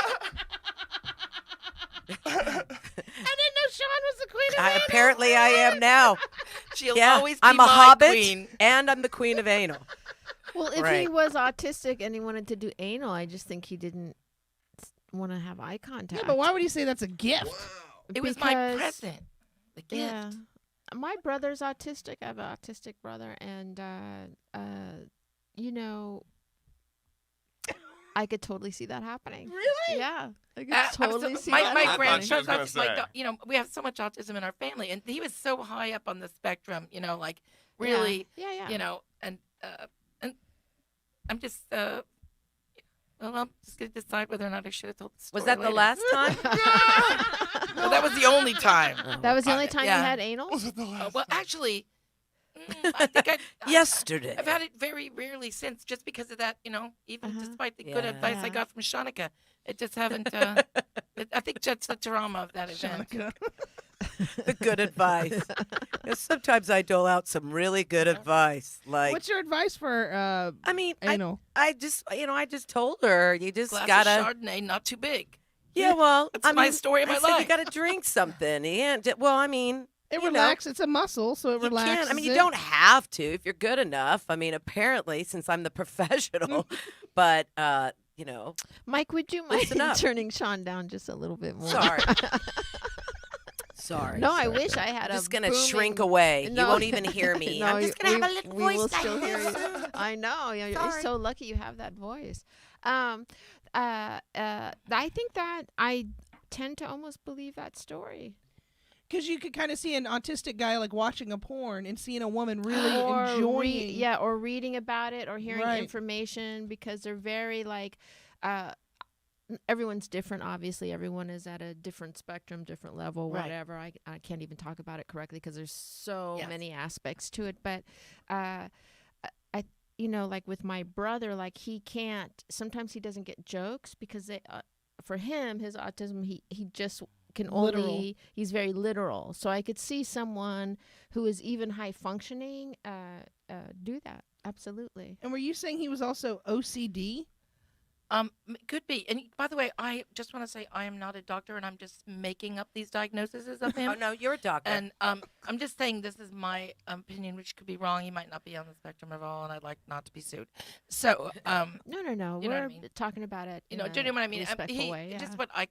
didn't know Shawn was the queen of anal. Apparently, I am now. She'll Yeah, always be I'm a my hobbit, queen. and I'm the queen of anal. Well, if he Right. was autistic and he wanted to do anal, I just think he didn't want to have eye contact. Yeah, but why would he say that's a gift? It was my Because- present. The gift. Yeah. My brother's autistic. I have an autistic brother, and you know, I could totally see that happening. Really? Yeah, I could I'm totally so- see my that my I happening. thought she was grandson, gonna say. you know, we have so much autism in our family, and he was so high up on the spectrum. You know, like really, Yeah. you know, and I'm just well, I'm just gonna decide whether or not I should have told the story. Was that the later. last time? Well, that was the only time. That was the only time yeah. you had anal. Was it the last Well, time? actually, I think Yesterday. I've had it very rarely since, just because of that. You know, even Uh-huh. despite the good Yeah. advice I Yeah. got from Shanika, it just haven't. I think that's the trauma of that event. Shanika. The good advice. You know, sometimes I dole out some really good advice. Like, What's your advice for I mean, anal? I just told her you just Glass gotta. of Chardonnay, not too big. Yeah, well, That's I my mean, story of I my said you life. gotta drink something. And well, I mean, It you know, relaxes. It's a muscle, so it you relaxes. can't. I mean, you it. don't have to if you're good enough. I mean, apparently, since I'm the professional, but you know, Mike, would you mind Listen up. turning Shawn down just a little bit more? sorry, sorry. No, I sorry. wish I had I'm a just gonna booming- shrink away. You No. won't even hear me. No, I'm just gonna we- have a little we voice will like still hear this. you. I know. You're Sorry. so lucky you have that voice. I think that I tend to almost believe that story. Because you could kind of see an autistic guy like watching a porn and seeing a woman really or enjoying. or reading about it or hearing Right. information, because they're very like everyone's different. Obviously, everyone is at a different spectrum, different level, Right. whatever. I can't even talk about it correctly because there's so Yes. many aspects to it. But I like with my brother, like he can't. Sometimes he doesn't get jokes because they for him, his autism, he just can Literal. only, he's very literal. So I could see someone who is even high functioning do that. Absolutely. And were you saying he was also OCD? Could be. And by the way, I just want to say I am not a doctor, and I'm just making up these diagnoses of him. Oh no, you're a doctor. And I'm just saying this is my opinion, which could be wrong. He might not be on the spectrum at all, and I'd like not to be sued. So, No. You know what We're I mean? talking about it. you know, in do you know what I mean? respectful way. Yeah. Just what I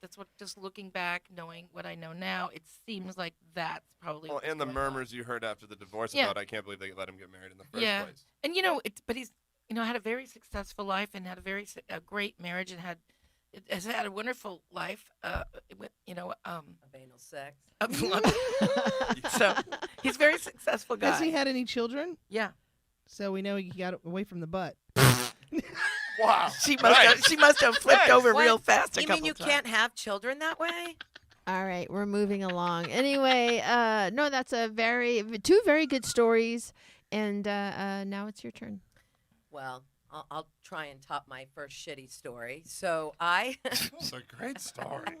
that's what, just looking back, knowing what I know now, it seems like that's probably Well, what's and the going on. murmurs you heard after the divorce Yeah. about I can't believe they let him get married in the first Yeah. place. And you know, but had a very successful life and had a great marriage and has had a wonderful life. With Of anal sex. So he's a very successful guy. Has he had any children? Yeah. So we know he got away from the butt. Wow. She must have flipped over What? real fast. You mean you can't have children that way? All right, we're moving along. Anyway, no, that's two very good stories, and now it's your turn. Well, I'll try and top my first shitty story. So I. It's a great story.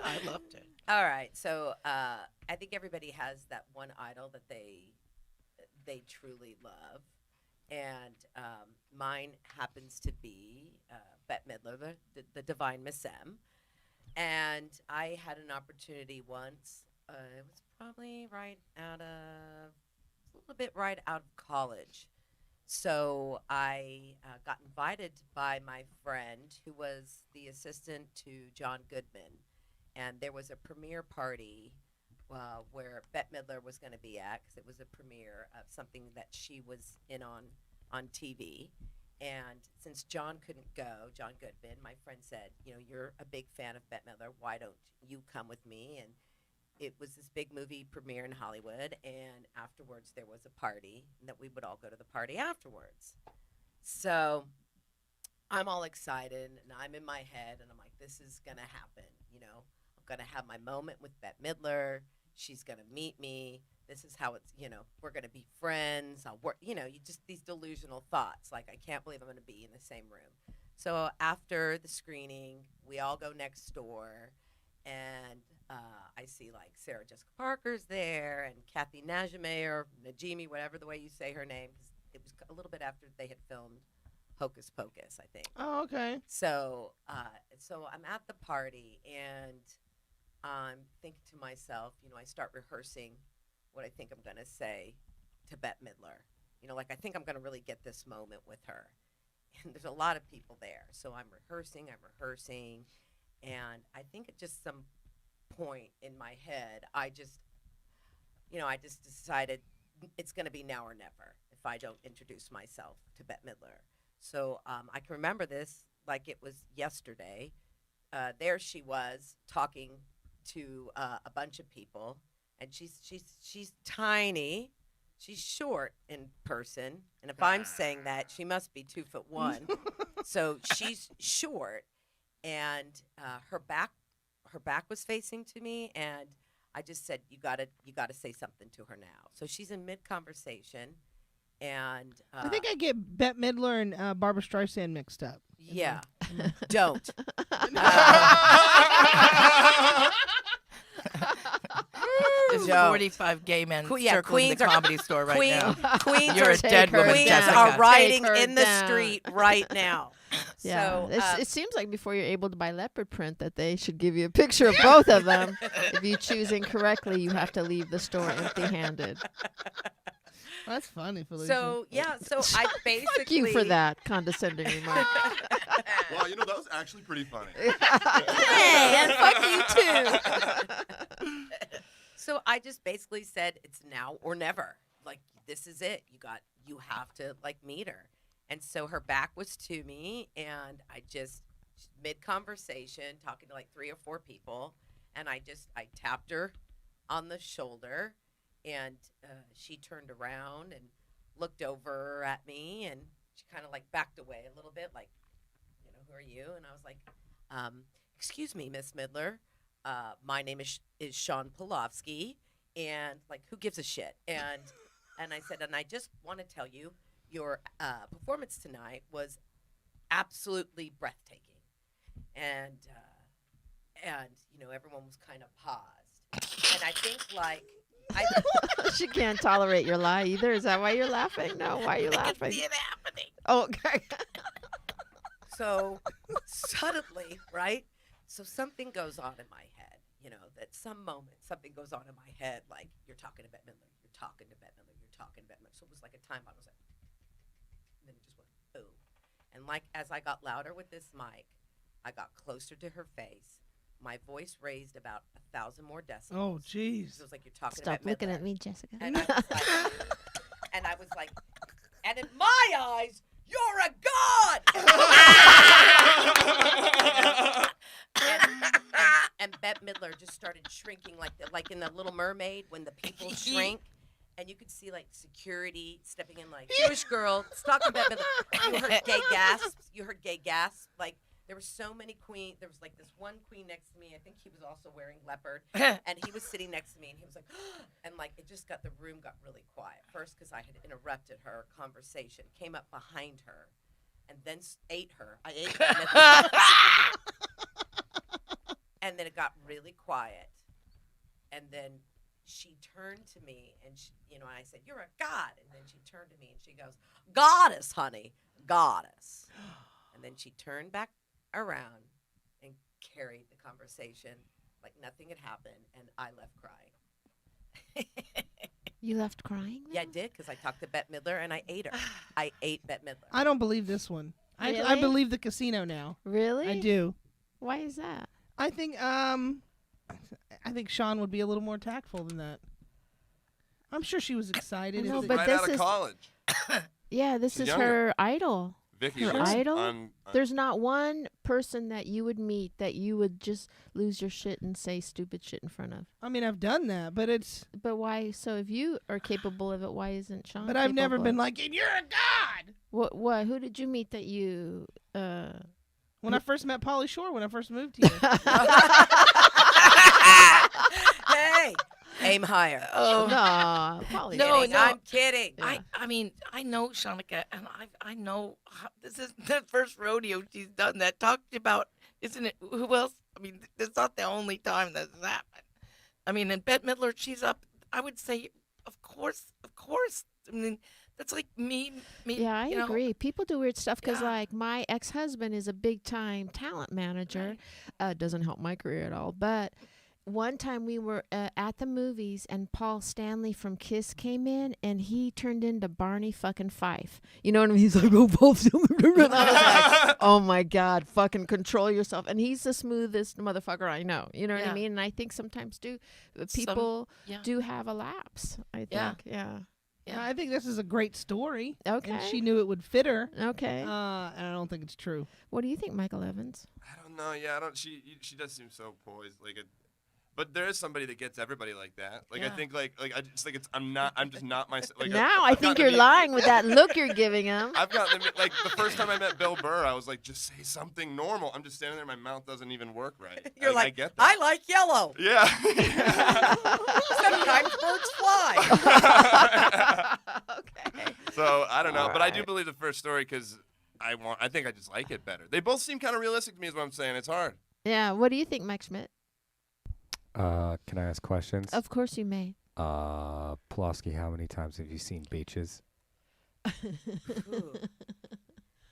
I loved it. All right. So I think everybody has that one idol that they truly love, and mine happens to be Bette Midler, the Divine Miss M. And I had an opportunity once. It was probably a little bit right out of college. So I got invited by my friend who was the assistant to John Goodman. And there was a premiere party where Bette Midler was going to be at, because it was a premiere of something that she was in on TV. And since John couldn't go, John Goodman, my friend said, you're a big fan of Bette Midler. Why don't you come with me? And it was this big movie premiere in Hollywood. And afterwards, there was a party, and that we would all go to the party afterwards. So I'm all excited, and I'm in my head, and I'm like, this is going to happen. I'm going to have my moment with Bette Midler. She's going to meet me. This is how it's, we're going to be friends. I'll work, you just these delusional thoughts. Like, I can't believe I'm going to be in the same room. So after the screening, we all go next door, and I see, like, Sarah Jessica Parker's there, and Kathy Najimy, or Najimy, whatever the way you say her name, because it was a little bit after they had filmed Hocus Pocus, I think. Oh, okay. So I'm at the party, and I'm thinking to myself, I start rehearsing what I think I'm going to say to Bette Midler. Like, I think I'm going to really get this moment with her. And there's a lot of people there. So I'm rehearsing, and I think at just some point in my head, I just decided it's going to be now or never if I don't introduce myself to Bette Midler. So I can remember this like it was yesterday. There she was talking to a bunch of people, and she's tiny, she's short in person, and if I'm saying that, she must be 2'1". So she's short, and her back was facing to me, and I just said, you gotta say something to her now. So she's in mid conversation, and I think I get Bette Midler and Barbara Streisand mixed up. Yeah, don't. There's No. 45 gay men circling Queens the are- comedy store right now. Queens You're are a dead her woman, Queens down. Jessica. are riding Take her in the down. street right now. Yeah, So it seems like before you're able to buy leopard print that they should give you a picture of both of them. If you choose incorrectly, you have to leave the store empty-handed. That's funny, Felicia. so I basically Fuck you for that condescending remark. Wow, that was actually pretty funny. Hey, and fuck you too. So I just basically said it's now or never. Like, this is it. You have to, like, meet her. And so her back was to me, and I just mid conversation talking to like 3 or 4 people, and I tapped her on the shoulder, and she turned around and looked over at me, and she kind of like backed away a little bit, like, who are you? And I was like, excuse me, Miss Midler. My name is Shawn Pelofsky, and like, who gives a shit? And I said, and I just want to tell you, your performance tonight was absolutely breathtaking, and everyone was kind of paused, and I think like She can't tolerate your lie either. Is that why you're laughing? No, why are you laughing? I can see it happening. Oh, okay. So suddenly, right? So something goes on in my head, that some moment something goes on in my head, like, you're talking to Bette Midler, you're talking to Bette Midler, you're talking to Bette Midler. So it was like a time bomb. I was like, and then it just went boom. And like, as I got louder with this mic, I got closer to her face. My voice raised about 1,000 more decibels. Oh, jeez. So it was like, you're talking Stop to Bette looking Midler. at me, Jessica. And I was like, and in my eyes, "You're a god!" and Bette Midler just started shrinking like in the Little Mermaid when the people shrink. And you could see like security stepping in, like Jewish girl stalking Bette Midler. You heard gay gasps. Like there were so many queens. There was like this one queen next to me. I think he was also wearing leopard, and he was sitting next to me, and he was like, and like it just the room got really quiet. First, because I had interrupted her conversation, came up behind her, and then ate her. I ate her. And then it got really quiet, and then she turned to me, and I said, "You're a god." And then she turned to me, and she goes, "Goddess, honey, goddess." And then she turned back around and carried the conversation like nothing had happened, and I left crying. You left crying? Yeah, I did, because I talked to Bette Midler, and I ate her. I ate Bette Midler. I don't believe this one. I Really? believe the casino now. Really? I do. Why is that? I think Shawn would be a little more tactful than that. I'm sure she was excited. No, Is it- but right this out of is- college. Yeah, this She's is younger. her idol. Vicky Her was idol? on There's not one person that you would meet that you would just lose your shit and say stupid shit in front of. I mean, I've done that, but But why? So if you are capable of it, why isn't Shawn? I've never capable been of- like, "And you're a god." What? Who did you meet that you? When I first met Pauly Shore, when I first moved here. Hey, aim higher. Oh. No, probably. No, Kidding. no. I'm kidding. Yeah. I mean, I know Shanika, and I know this is the first rodeo she's done that. Talked about, isn't it? Who else? I mean, it's not the only time that's happened. I mean, and Bette Midler, she's up. I would say, of course. I mean, that's like me. Yeah, I you know. agree. People do weird stuff because, Yeah. like, my ex-husband is a big-time talent manager. Doesn't help my career at all. But one time we were at the movies, and Paul Stanley from Kiss came in, and he turned into Barney fucking Fife. You know what I mean? He's like, "Oh, Paul Stanley." And I was like, "Oh my God, fucking control yourself." And he's the smoothest motherfucker I know. You know what I Yeah. mean? And I think sometimes people Yeah. do have a lapse. I think. Yeah. Yeah. Yeah. I think this is a great story. Okay. And she knew it would fit her. Okay. And I don't think it's true. What do you think, Michael Evans? I don't know. Yeah, I don't. She does seem so poised. But there is somebody that gets everybody like that. Like I Yeah. think I just like I'm just not myself. Like Now I've I think gotten to you're meet- lying with that look you're giving him. I've gotten to meet, like the first time I met Bill Burr, I was like, just say something normal. I'm just standing there, my mouth doesn't even work right. You're I like, get I that. like yellow. Yeah. Sometimes birds fly. Okay. So I don't know, but I do Alright. believe the first story because I think I just like it better. They both seem kind of realistic to me, is what I'm saying. It's hard. Yeah. What do you think, Mike Schmidt? Can I ask questions? Of course you may. Pelofsky, how many times have you seen beaches? Ooh.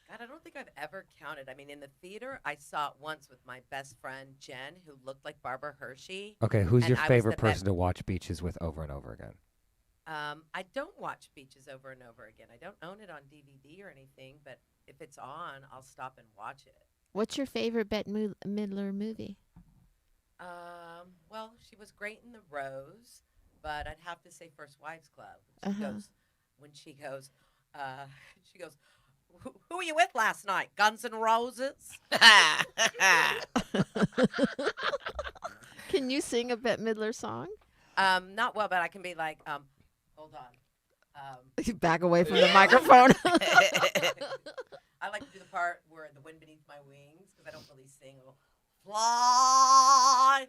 God, I don't think I've ever counted. I mean, in the theater, I saw it once with my best friend, Jen, who looked like Barbara Hershey. Okay, who's And your I was favorite the person to watch beaches with over and over again? I don't watch Beaches over and over again. I don't own it on DVD or anything, but if it's on, I'll stop and watch it. What's your favorite Bette Midler movie? Well, she was great in The Rose, but I'd have to say First Wives Club. When she goes, who were you with last night? Guns N' Roses? Can you sing a Bette Midler song? Not well, but I can be like, hold on. Back away from the microphone. I like to do the part where the wind beneath my wings, because I don't really sing. I'll fly,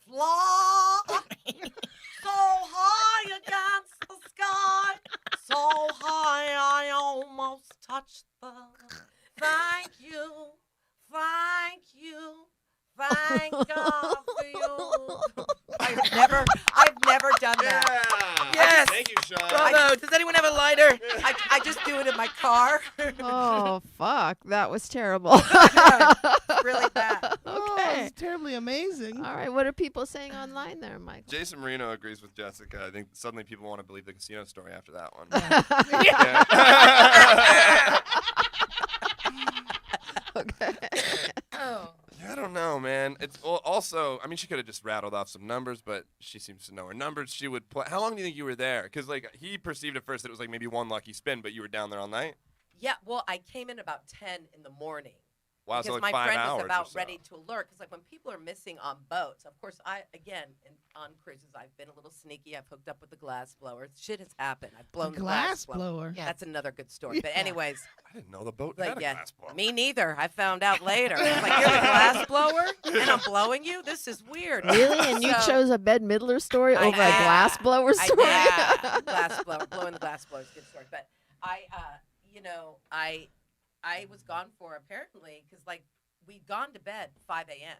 fly, so high against the sky, so high I almost touched the. Thank you, thank you, thank God for you. I've never done that. Yes. Thank you, Shawn. Bravo. Does anyone have a lighter? I just do it in my car. Oh, fuck. That was terrible. Really bad. Oh, Okay. it's terribly amazing. All right. What are people saying online there, Mike? Jason Marino agrees with Jessica. I think suddenly people want to believe the casino story after that one. Okay. Oh. Yeah, I don't know, man. It's also, I mean, she could have just rattled off some numbers, but she seems to know her numbers. She would play. How long do you think you were there? Because like he perceived at first that it was like maybe one lucky spin, but you were down there all night. Yeah, well, I came in about 10 in the morning. Wow, Because so like my 5 friend hours was or about so. ready to alert. Because like when people are missing on boats, of course, on cruises, I've been a little sneaky. I've hooked up with the glass blower. Shit has happened. I've blown the glass blower. Yeah. That's another good story. But anyways, I didn't know the boat like had a glass blower. me neither. I found out later. I was like, you're the glass blower, and I'm blowing you. This is weird. Really? And you So- chose a Bette Midler story I over a did. glass blower I story? did. Glass blower, blowing the glass blower is a good story. But I was gone for apparently because like we'd gone to bed 5 a.m.,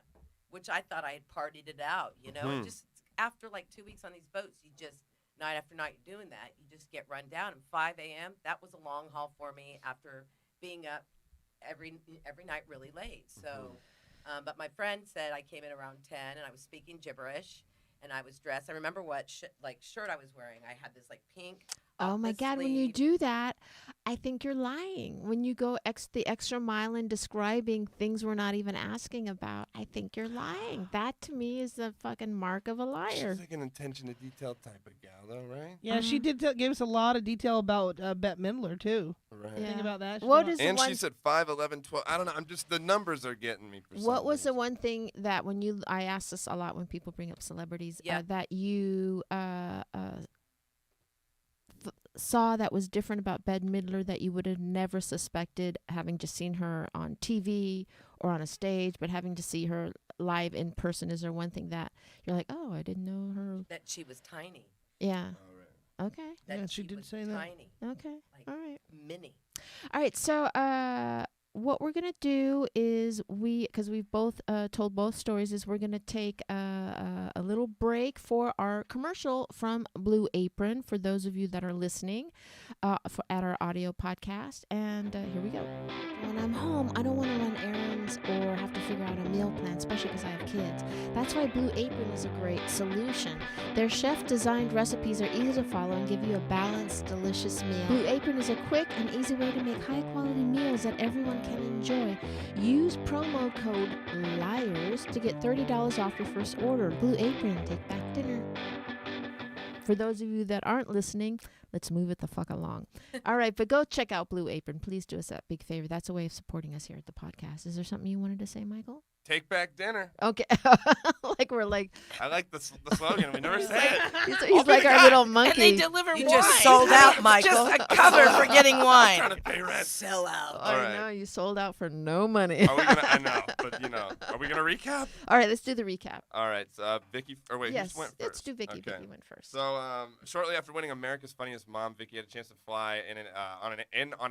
which I thought I had partied it out. And just after like 2 weeks on these boats, you just night after night doing that, you just get run down. And 5 a.m. that was a long haul for me after being up every night really late. So, but my friend said I came in around 10 and I was speaking gibberish. And I was dressed. I remember what shirt I was wearing. I had this like pink. Oh my God! When you do that, I think you're lying. When you go the extra mile in describing things we're not even asking about, I think you're lying. That to me is the fucking mark of a liar. She's like an attention to detail type of gal, though, right? Yeah, she did give us a lot of detail about Bette Midler too. Right. Yeah. Think about that. What is the And one? she said 5, 11, 12. I don't know. I'm just the numbers are getting me. For What some was the reason. one thing that I ask this a lot when people bring up celebrities Yeah. that you saw that was different about Bette Midler that you would have never suspected having just seen her on TV or on a stage, but having to see her live in person? Is there one thing that you're like, oh, I didn't know her? That she was tiny. Yeah. All right. Okay. That Yeah, she did was say that. tiny, Okay. like All right. mini. All right. So, what we're gonna do is because we've both told both stories, is we're gonna take a little break for our commercial from Blue Apron for those of you that are listening at our audio podcast. And here we go. When I'm home, I don't want to run errands or have to figure out a meal plan, especially because I have kids. That's why Blue Apron is a great solution. Their chef-designed recipes are easy to follow and give you a balanced, delicious meal. Blue Apron is a quick and easy way to make high-quality meals that everyone can enjoy. Use promo code LIARS to get $30 off your first order. Blue Apron, take back dinner. For those of you that aren't listening, let's move it the fuck along. All right, but go check out Blue Apron. Please do us that big favor. That's a way of supporting us here at the podcast. Is there something you wanted to say, Michael? Take back dinner. Okay. we're like, I like the slogan. We never say it. he's like our little And monkey. they deliver You wine. just sold out, Michael. Just a cover for getting wine. Trying to pay rent. Sell out. I All right. know, you sold out for no money. Are we gonna? I know, but are we gonna recap? All right, let's do the recap. All right. So Vicki, or wait, who Yes, just went first? let's do Vicki. Okay. Vicki went first. So shortly after winning America's Funniest Mom, Vicki had a chance to fly on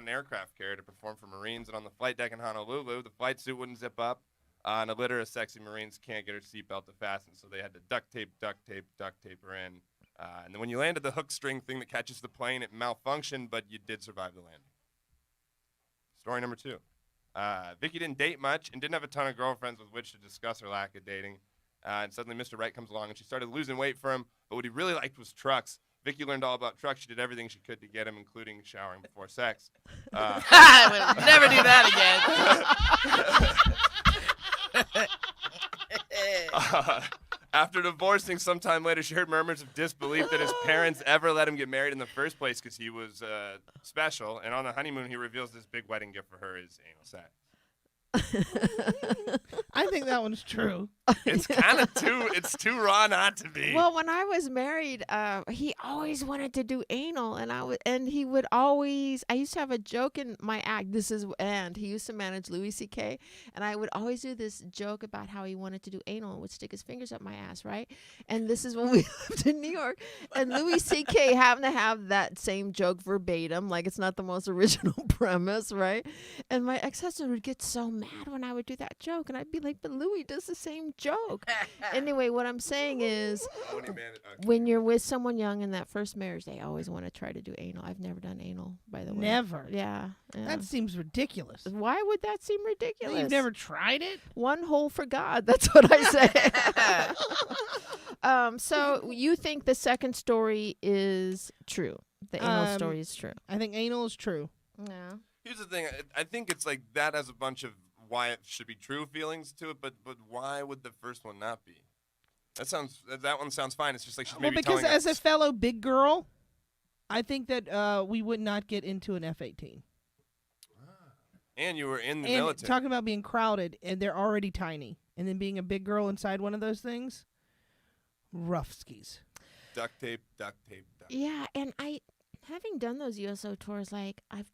an aircraft carrier to perform for Marines, and on the flight deck in Honolulu, the flight suit wouldn't zip up. And a litter of sexy Marines can't get her seatbelt to fasten, so they had to duct tape her in. And then when you landed, the hook string thing that catches the plane, it malfunctioned, but you did survive the landing. Story number 2. Vicki didn't date much and didn't have a ton of girlfriends with which to discuss her lack of dating. And suddenly Mr. Right comes along, and she started losing weight for him, but what he really liked was trucks. Vicki learned all about trucks. She did everything she could to get him, including showering before sex. I would never do that again. After divorcing sometime later, she heard murmurs of disbelief that his parents ever let him get married in the first place because he was special. And on the honeymoon, he reveals this big wedding gift for her is anal sex. I think that one's true. It's kind of it's too raw not to be. Well, when I was married, he always wanted to do anal, and he would always. I used to have a joke in my act. He used to manage Louis C.K. and I would always do this joke about how he wanted to do anal and would stick his fingers up my ass, right? And this is when we lived in New York, and Louis C.K. happened to have that same joke verbatim, like it's not the most original premise, right? And my ex-husband would get so mad when I would do that joke, and I'd be like, but Louis does the same joke. Anyway, what I'm saying is, when you're with someone young in that first marriage, they always want to try to do anal. I've never done anal, by the way. Never. Yeah. That seems ridiculous. Why would that seem ridiculous? You've never tried it? One hole for God. That's what I say. So you think the second story is true? The anal story is true. I think anal is true. Yeah. Here's the thing. I think it's like that has a bunch of why it should be true feelings to it, but why would the first one not be? That one sounds fine. It's just like she's maybe because telling as a us. fellow big girl, I think that we would not get into an F-18. And you were in the And military. talking about being crowded, and they're already tiny, and then being a big girl inside one of those things, rough skis. Duct tape, duct tape, duct tape. Yeah, and having done those USO tours, like I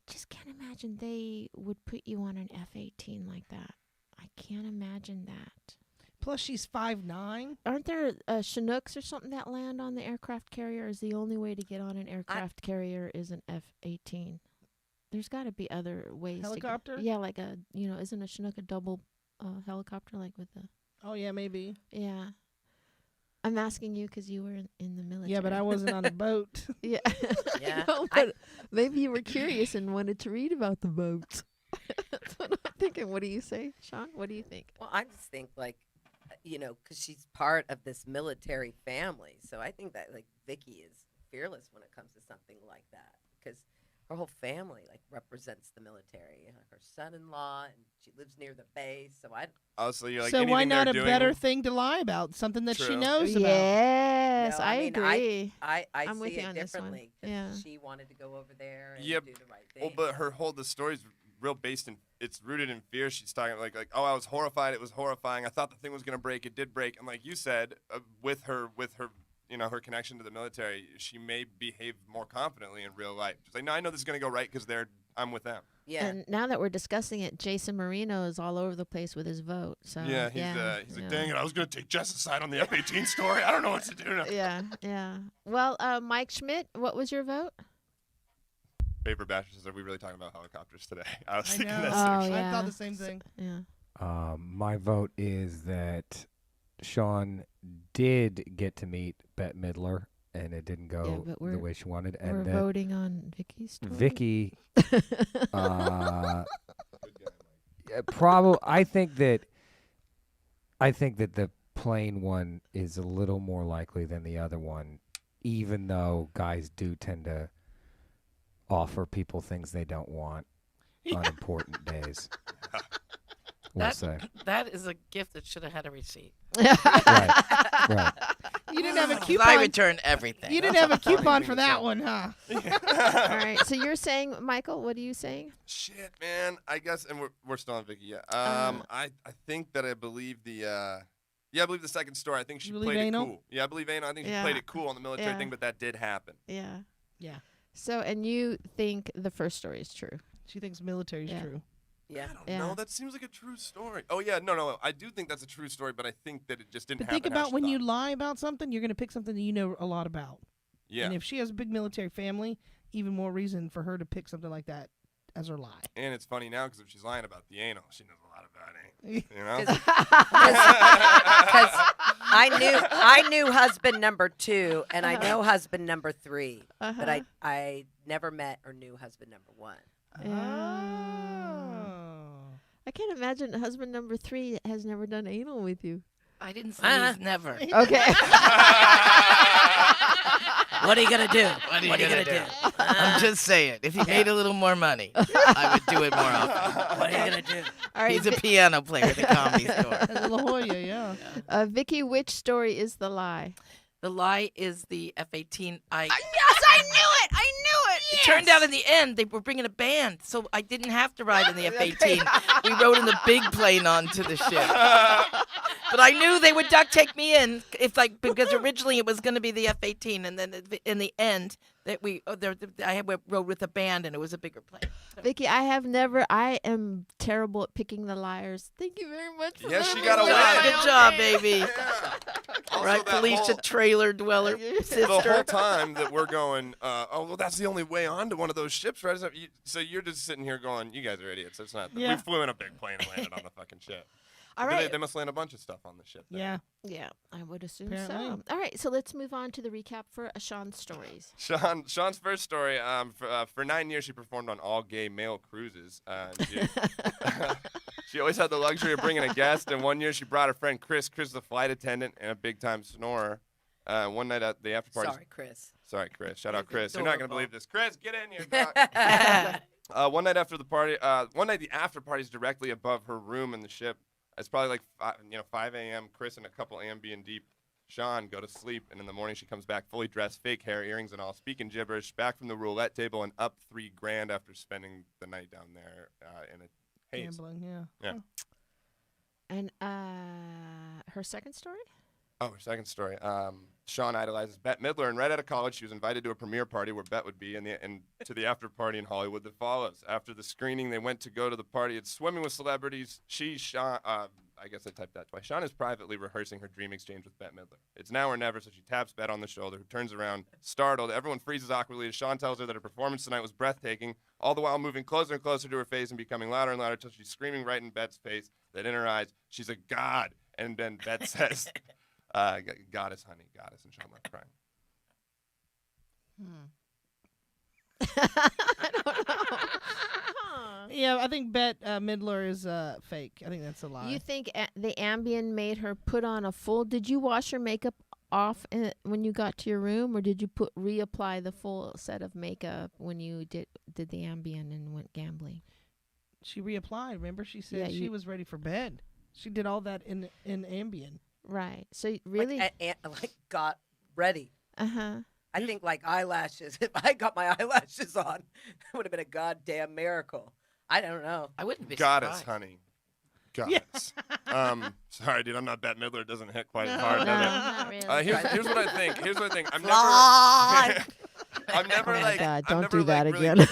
just can't imagine they would put you on an F-18 like that. I can't imagine that. Plus, she's 5'9". Aren't there Chinooks or something that land on the aircraft carrier? Is the only way to get on an aircraft carrier is an F-18? There's got to be other ways. Helicopter? Yeah, like isn't a Chinook a double helicopter, like with the? Oh yeah, maybe. Yeah. I'm asking you because you were in the military. Yeah, but I wasn't on a boat. Yeah. Yeah. I know, but maybe you were curious and wanted to read about the boats. That's what I'm thinking. What do you say, Shawn? What do you think? Well, I just think because she's part of this military family. So I think that Vicki is fearless when it comes to something like that, because her whole family represents the military. Her son-in-law, and she lives near the base. So Also, you're like, so why anything not they're a doing, better thing to lie about? Something that she True. knows about. Yes, No, I mean, agree. I I'm see with you it on this one. differently. 'Cause Yeah. she wanted to go over there and Yep. do the right thing. Well, but the story's real based in, it's rooted in fear. She's talking like, oh, I was horrified. It was horrifying. I thought the thing was gonna break. It did break. And like you said, with her, her connection to the military, she may behave more confidently in real life. She's like, no, I know this is gonna go right because I'm with them. yeah. And now that we're discussing it, Jason Marino is all over the place with his vote. So Yeah, he's like, dang it, I was gonna take Jess's side on the F-18 story. I don't know what to do now. Yeah. Well, Mike Schmidt, what was your vote? Paper Basher says, are we really talking about helicopters today? I was I thinking know. that Oh, same. yeah. I thought the same thing. Yeah. My vote is that Shawn did get to meet Bette Midler, and it didn't go but the we're- way she wanted. We're And that voting on Vicky's story. Vicki, probably. I think that the plain one is a little more likely than the other one, even though guys do tend to offer people things they don't want on important days. We'll say. That is a gift that should have had a receipt. Right. You didn't have a 'Cause coupon. I return everything. You didn't have a coupon Even for the that same. one, huh? All right. So you're saying, Michael, what are you saying? Shit, man. I guess, and we're still on Vicki. Yeah. I think that I believe the second story. I think she You believe played anal? it cool. Yeah, I believe anal. I think she Yeah. played it cool on the military Yeah. thing, but that did happen. Yeah. Yeah. So, and you think the first story is true? She thinks military's Yeah. true. Yeah. I don't Yeah. know. That seems like a true story. Oh yeah, no. I do think that's a true story, but I think that it just didn't But happen. think how about she when you thought. lie about something, you're going to pick something that you know a lot about. Yeah. And if she has a big military family, even more reason for her to pick something like that as her lie. And it's funny now because if she's lying about the anal, she knows a lot about anal. You know? Because I knew husband number 2, and I know husband number 3, but I never met or knew husband number 1. I can't imagine husband number 3 has never done anal with you. I didn't say he's never. Okay. What are you gonna do? What are you gonna do? I'm just saying, if he made a little more money, I would do it more often. What are you gonna do? All right. He's a piano player at the Comedy Store. At La Jolla, yeah. Vicky, which story is the lie? The lie is the F-18. Yes, I knew it. I knew it. It turned out in the end they were bringing a band, so I didn't have to ride in the F-18. We rode in the big plane onto the ship. But I knew they would duct tape me in because originally it was going to be the F-18, and then in the end that I rode with a band, and it was a bigger plane. Vicky, I am terrible at picking the liars. Thank you very much. For Yes, that. she got a win. Good job, baby. Yeah. Also, Right, that Felicia, whole- trailer dweller, the sister. whole time that we're going, that's the only way onto one of those ships, right? So you're just sitting here going, you guys are idiots. It's not. Yeah. We flew in a big plane and landed on the fucking ship. All But right. They must land a bunch of stuff on the ship. there. Yeah. Yeah, I would assume Apparently. so. All right, so let's move on to the recap for Shawn's stories. Shawn's first story. For 9 years, she performed on all gay male cruises. She always had the luxury of bringing a guest. And one year, she brought her friend Chris. Chris is a flight attendant and a big-time snorer. One night at the after party. Sorry, Chris. Sorry, Chris. Shout out, He's Chris. You're not gonna adorable. believe this. Chris, get in here. Doc. One night after the party. One night the after party is directly above her room in the ship. It's probably like 5 a.m. Chris and a couple Ambien deep Shawn go to sleep, and in the morning she comes back fully dressed, fake hair, earrings and all, speaking gibberish, back from the roulette table and up $3,000 after spending the night down there in a haze. Gambling, yeah. Yeah. Huh. And her second story? Oh, her second story. Shawn idolizes Bette Midler, and right out of college, she was invited to a premiere party where Bette would be, and to the after party in Hollywood that follows. After the screening, they went to go to the party. It's swimming with celebrities. Shawn, I guess I typed that twice. Shawn is privately rehearsing her dream exchange with Bette Midler. It's now or never, so she taps Bette on the shoulder, who turns around, startled. Everyone freezes awkwardly as Shawn tells her that her performance tonight was breathtaking, all the while moving closer and closer to her face and becoming louder and louder until she's screaming right in Bette's face that in her eyes, she's a god. And then Bette says, goddess, honey, goddess, and Shawn left crying. I don't know. Yeah, I think Bette Midler is fake. I think that's a lie. You think the Ambien made her put on a full? Did you wash your makeup off when you got to your room, or did you reapply the full set of makeup when you did the Ambien and went gambling? She reapplied. Remember, she said Yeah, she was ready for bed. She did all that in Ambien. Right. So really, Like got ready. uh-huh. I think like eyelashes. If I got my eyelashes on, it would have been a goddamn miracle. I don't know. I wouldn't be Goddess, surprised. honey. Goddess. Sorry, dude, I'm not Bette Midler. It doesn't hit quite as No, hard, does not really. it? Here's what I think. Here's what I think. I'm Fly. never. I'm never Oh my like. God, I'm don't never, do that like, really- again.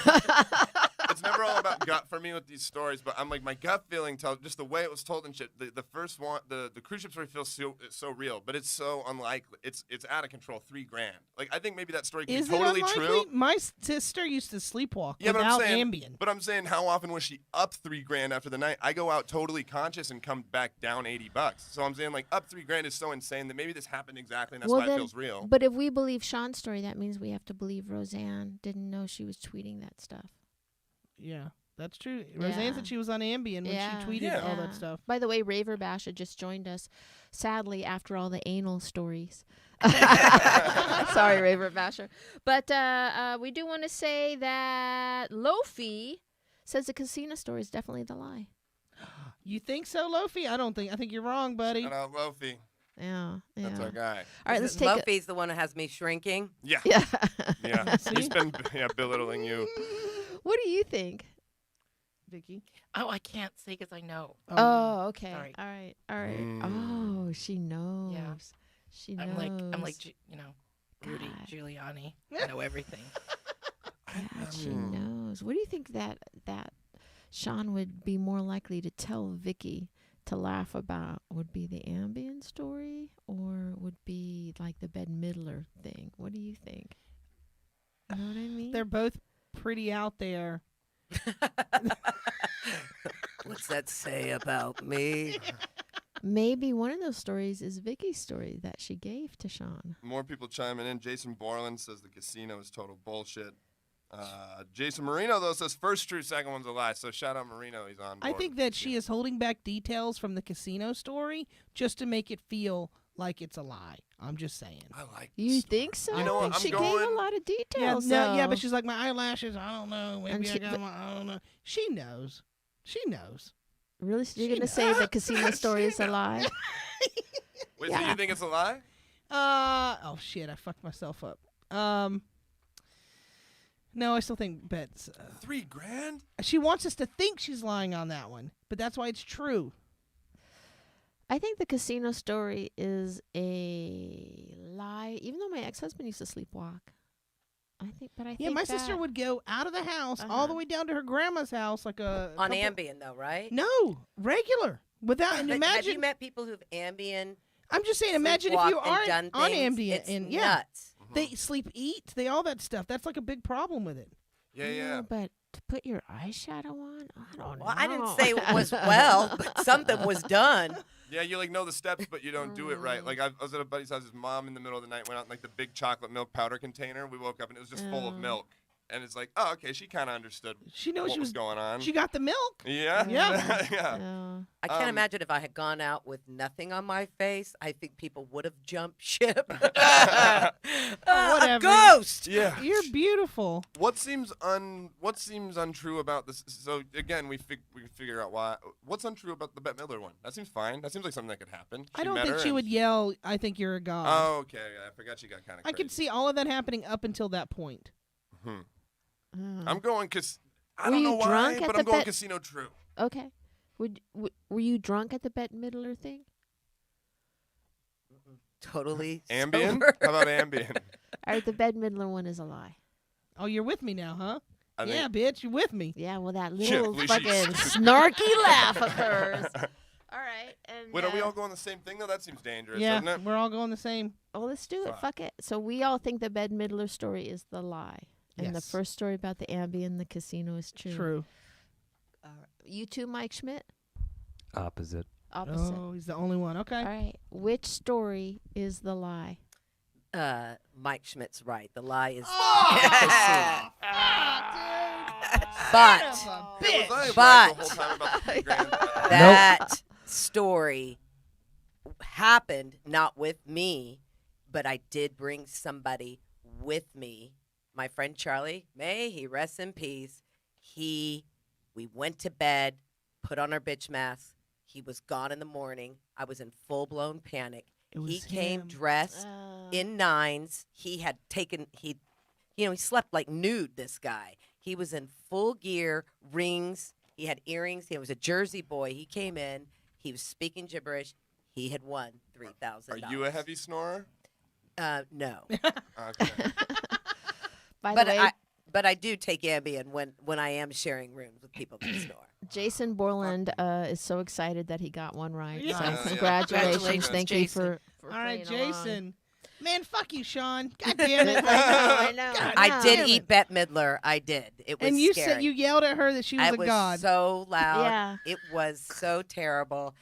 It's never all about gut for me with these stories, but I'm like my gut feeling tells just the way it was told and shit. The first one, the cruise ship story feels so real, but it's so unlikely. It's out of control. $3,000. Like I think maybe that story could Is be totally it unlikely? true. My sister used to sleepwalk Yeah, but without I'm saying, Ambien. But I'm saying, how often was she up $3,000 after the night? I go out totally conscious and come back down $80. So I'm saying, like, up $3,000 is so insane that maybe this happened exactly, and that's Well, why then- it feels real. But if we believe Shawn's story, that means we have to believe Roseanne didn't know she was tweeting that stuff. Yeah, that's true. Roseanne said she was on Ambien when Yeah. she tweeted Yeah. all that stuff. By the way, Raver Basha just joined us, sadly, after all the anal stories. Sorry, Raver Basher. But we do want to say that Lofi says the casino story is definitely the lie. You think so, Lofi? I don't think. I think you're wrong, buddy. Shout out Lofi. Yeah. That's our guy. All right, let's take a... Luffy's the one who has me shrinking. Yeah. Yeah. Yeah. See? He's been belittling you. What do you think? Vicky. Oh, I can't say because I know. Oh, okay. Sorry. All right. All right. Mm. Oh, she knows. Yeah. She knows. I'm like, Rudy God. Giuliani. I know everything. God, she knows. What do you think that Shawn would be more likely to tell Vicki to laugh about? Would be the Ambien story, or would be like the Bette Midler thing? What do you think? You know what I mean? They're both pretty out there. What's that say about me? Maybe one of those stories is Vicky's story that she gave to Shawn. More people chiming in. Jason Borland says the casino is total bullshit. Jason Marino, though, says first true, second one's a lie. So shout out Marino. He's on board. I think that she is holding back details from the casino story just to make it feel like it's a lie. I'm just saying. I like You this think story. so? You know what? I'm She gave going. a lot of Yeah, details. no, yeah, though. but she's like, my eyelashes, I don't know. And Maybe she- I don't know. She knows. She knows. Really? So you're She going to say knows. the casino story She is a lie? Wait, so Yeah. you think it's a lie? Oh shit, I fucked myself up. No, I still think Bette's. $3,000? She wants us to think she's lying on that one, but that's why it's true. I think the casino story is a lie, even though my ex-husband used to sleepwalk. I think Yeah, my that, sister would go out of the house all the Uh-huh. way down to her grandma's house, like a On couple- Ambien, though, right? No, regular. Without and But have you imagine. met people who've Ambien? I'm just saying, imagine if you sleepwalked and aren't done on things? Ambien It's and yeah, nuts. they sleep, eat, they all that stuff. That's like a big problem with it. Yeah. But to put your eyeshadow on, I don't know. Well, I didn't say it was well, but something was done. Yeah, you like know the steps, but you don't do it right. Like I was at a buddy's house. His mom in the middle of the night went out in like the big chocolate milk powder container. We woke up and it was just full of Oh. milk. and it's like, oh, okay, she kind of understood She knows what she was was. going on. She got the milk. Yeah. Yeah. Yeah. I can't Um, imagine if I had gone out with nothing on my face. I think people would have jumped ship. Whatever. A ghost. Yeah. You're beautiful. What seems untrue about this? So again, we figure out what's untrue about the Bette Midler one. That seems fine. That seems like something that could happen. I don't think she would yell, "I think you're a god." Oh, okay. I forgot she got kind of. I could see all of that happening up until that point. I'm going because I Were don't you know why, drunk at but the I'm going Bet- Casino True. Okay. Were you drunk at the Bette Midler thing? Totally Ambien? sober. How about Ambien? All right, the Bette Midler one is a lie. Oh, you're with me now, huh? I think- Yeah, bitch, you're with me. Yeah, well, that Yeah, little Felicia, fucking snarky laugh occurs. All right. And, Wait, are we all going the same thing though? That seems dangerous, Yeah, doesn't it? we're all going the same. Oh, let's do it. Fuck. Fuck it. So we all think the Bette Midler story is the lie. And the Yes. first story about the Ambien, the casino is true. True. You too, Mike Schmidt? Opposite. Opposite. Oh, he's the only one. Okay. All right. Which story is the lie? Mike Schmidt's right. The lie is Ah, but Was I But- right the whole time about the grand? that story happened not with me, but I did bring somebody with me. My friend Charlie, may he rest in peace. We went to bed, put on our bitch masks. He was gone in the morning. I was in full-blown panic. It was He came him. dressed in nines. He had taken he slept like nude, this guy. He was in full gear, rings, he had earrings, he was a Jersey boy. He came in, he was speaking gibberish. He had won $3,000. Are you a heavy snorer? No. Okay. By but the way, I do take Ambien when I am sharing rooms with people that snore. Jason Borland is so excited that he got one right. Yeah. So Yeah. congratulations. Congratulations, Thank Jason. you for All right, playing along. Jason. Man, fuck you, Shawn. God damn it. I know. God I damn did it. eat Bette Midler. I did. It was And you scary. said you yelled at her that she was I a was god. so loud. Yeah. It was so terrible.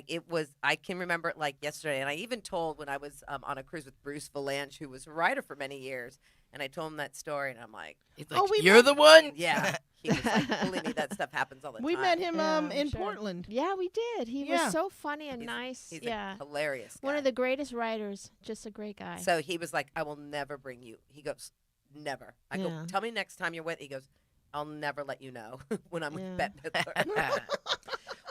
It was. I can remember it like yesterday. And I even told when I was on a cruise with Bruce Valanche, who was a writer for many years, and I told him that story, and I'm like, He's Oh, like, we you're met- the one. yeah. He was like, believe me, that stuff happens all the We time. met him Yeah, I'm in sure. Portland. Yeah, we did. He Yeah. was so funny and He's- nice. He's Yeah. a hilarious guy. One of the greatest writers. Just a great guy. So he was like, I will never bring you. He goes, never. I Yeah. go, tell me next time you're with. He goes, I'll never let you know when I'm Yeah. with Bette Midler.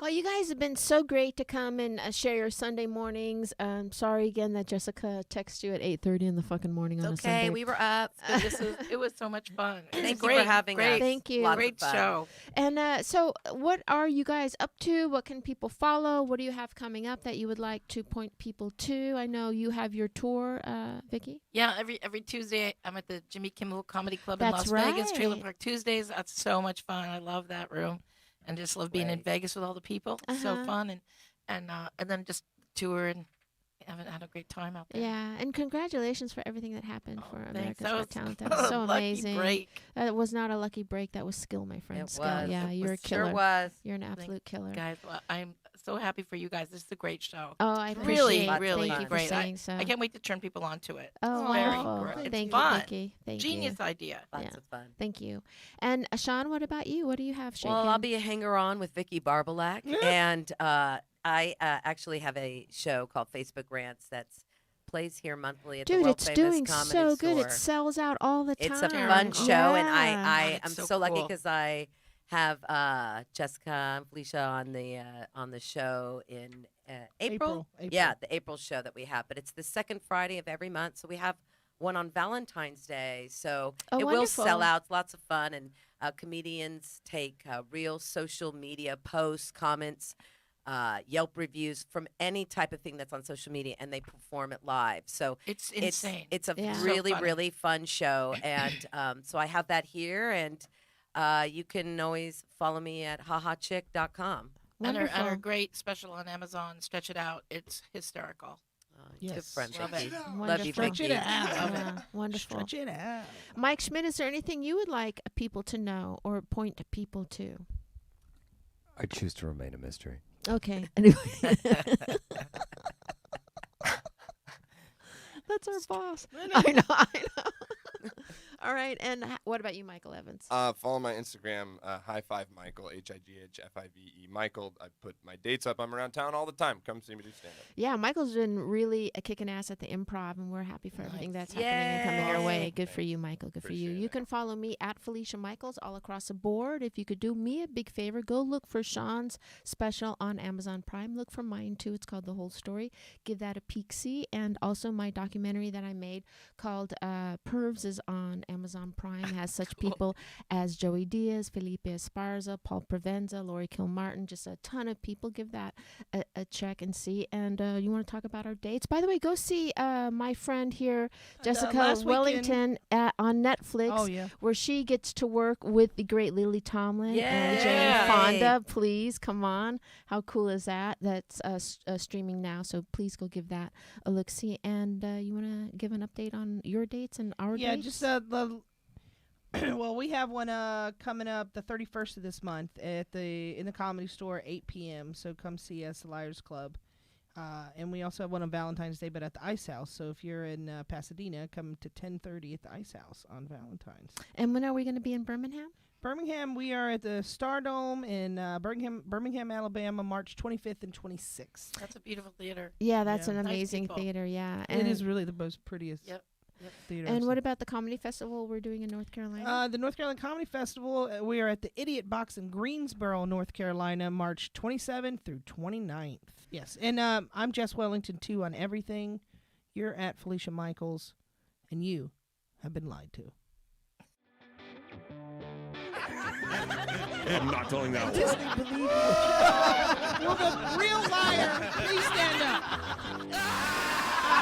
Well, you guys have been so great to come and share your Sunday mornings. Sorry again that Jessica texted you at 8:30 in the fucking morning on a Sunday. Okay, we were up. It was so much fun. It was Thank you great, for having great, us. Thank you. Lots of Great fun. show. And so, what are you guys up to? What can people follow? What do you have coming up that you would like to point people to? I know you have your tour, Vicki. Yeah, every Tuesday I'm at the Jimmy Kimmel Comedy Club That's in Las Vegas, Trailer right. Park Tuesdays. That's so much fun. I love that room, and just love being in Right. Vegas with all the people. So Uh-huh. fun, and then just tour and had a great time out there. Yeah, and congratulations for everything that happened for Thanks. America's That Got was Talent. That was so lucky amazing. break. That was not a lucky break. That was skill, my friend. It Skill. was. Yeah, It you're a was- killer. Sure was. You're an absolute killer. Guys, well, I'm so happy for you guys. This is a great show. Oh, I Really, appreciate it. really Thank you for great. saying so. I can't wait to turn people onto it. Oh, Very wonderful. great. It's Thank fun. you, Vicki. Thank Genius you. idea. Lots Yeah. of fun. Thank you. And Shawn, what about you? What do you have shaking? Well, I'll be a hanger-on with Vicki Barbolak, Yeah. and I actually have a show called Facebook Rants that's plays here monthly at the Dude, world it's famous doing comedy so good. store. It sells out all the time. It's a fun show, and Yeah. I It's am so so lucky cool. because I have Jessica and Felicia on the show in April. Yeah, the April show that we have, but it's the second Friday of every month, so we have one on Valentine's Day. So Oh, it will wonderful. sell out. It's lots of fun, and comedians take real social media posts, comments, Yelp reviews from any type of thing that's on social media, and they perform it live. So It's insane. it's a Yeah. So really, funny. really fun show, and so I have that here, and you can always follow me at hahachick.com. and her Wonderful. great special on Amazon. Stretch it out. It's hysterical. Good Yes. friend, Love Vicki. it. Love you, Wonderful. Stretch it Vicki. out. Yeah, wonderful. Stretch it out. Mike Schmidt, is there anything you would like people to know or point to people to? I choose to remain a mystery. Okay. Anyway. That's our boss. I know. All right. And what about you, Michael Evans? Follow my Instagram, High Five Michael, HIGHFIVE Michael. I put my dates up. I'm around town all the time. Come see me do stand up. Yeah, Michael's been really kicking ass at the Improv, and we're happy for everything that's happening and coming your way. Good for you, Michael. Good for you. Appreciate You it. can follow me at Felicia Michaels all across the board. If you could do me a big favor, go look for Shawn's special on Amazon Prime. Look for mine too. It's called The Whole Story. Give that a peek-see. And also my documentary that I made called Pervs is on Amazon Prime. Has such people as Joey Diaz, Felipe Esparza, Paul Provenza, Lori Kilmartin, just a ton of people. Give that a check and see. And you want to talk about our dates? By the way, go see my friend here, Jessica last Wellington, on Netflix, Oh, yeah. where she gets to work with the great Lily Tomlin and Yay. Jane Fonda. Please, come on. How cool is that? That's streaming now, so please go give that a look-see. And you want to give an update on your dates and our Yeah, dates? just well, we have one coming up the 31st of this month in the Comedy Store, 8 p.m. So come see us, the Liars Club. And we also have one on Valentine's Day, but at the Ice House. So if you're in Pasadena, come to 10:30 at the Ice House on Valentine's. And when are we going to be in Birmingham? Birmingham, we are at the Stardome in Birmingham, Alabama, March 25th and 26th. That's a beautiful theater. Yeah, that's Yeah. an Nice amazing people. theater. Yeah, It is really the most prettiest Yep. theater. And what about the comedy festival we're doing in North Carolina? The North Carolina Comedy Festival, we are at the Idiot Box in Greensboro, North Carolina, March 27th through 29th. Yes, and I'm Jess Wellington, too, on everything. You're at Felicia Michaels, and you have been lied to. I'm not telling that one. Disney believe you. Will the real liar please stand up?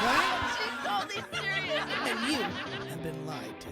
Right? She's totally serious. And you have been lied to.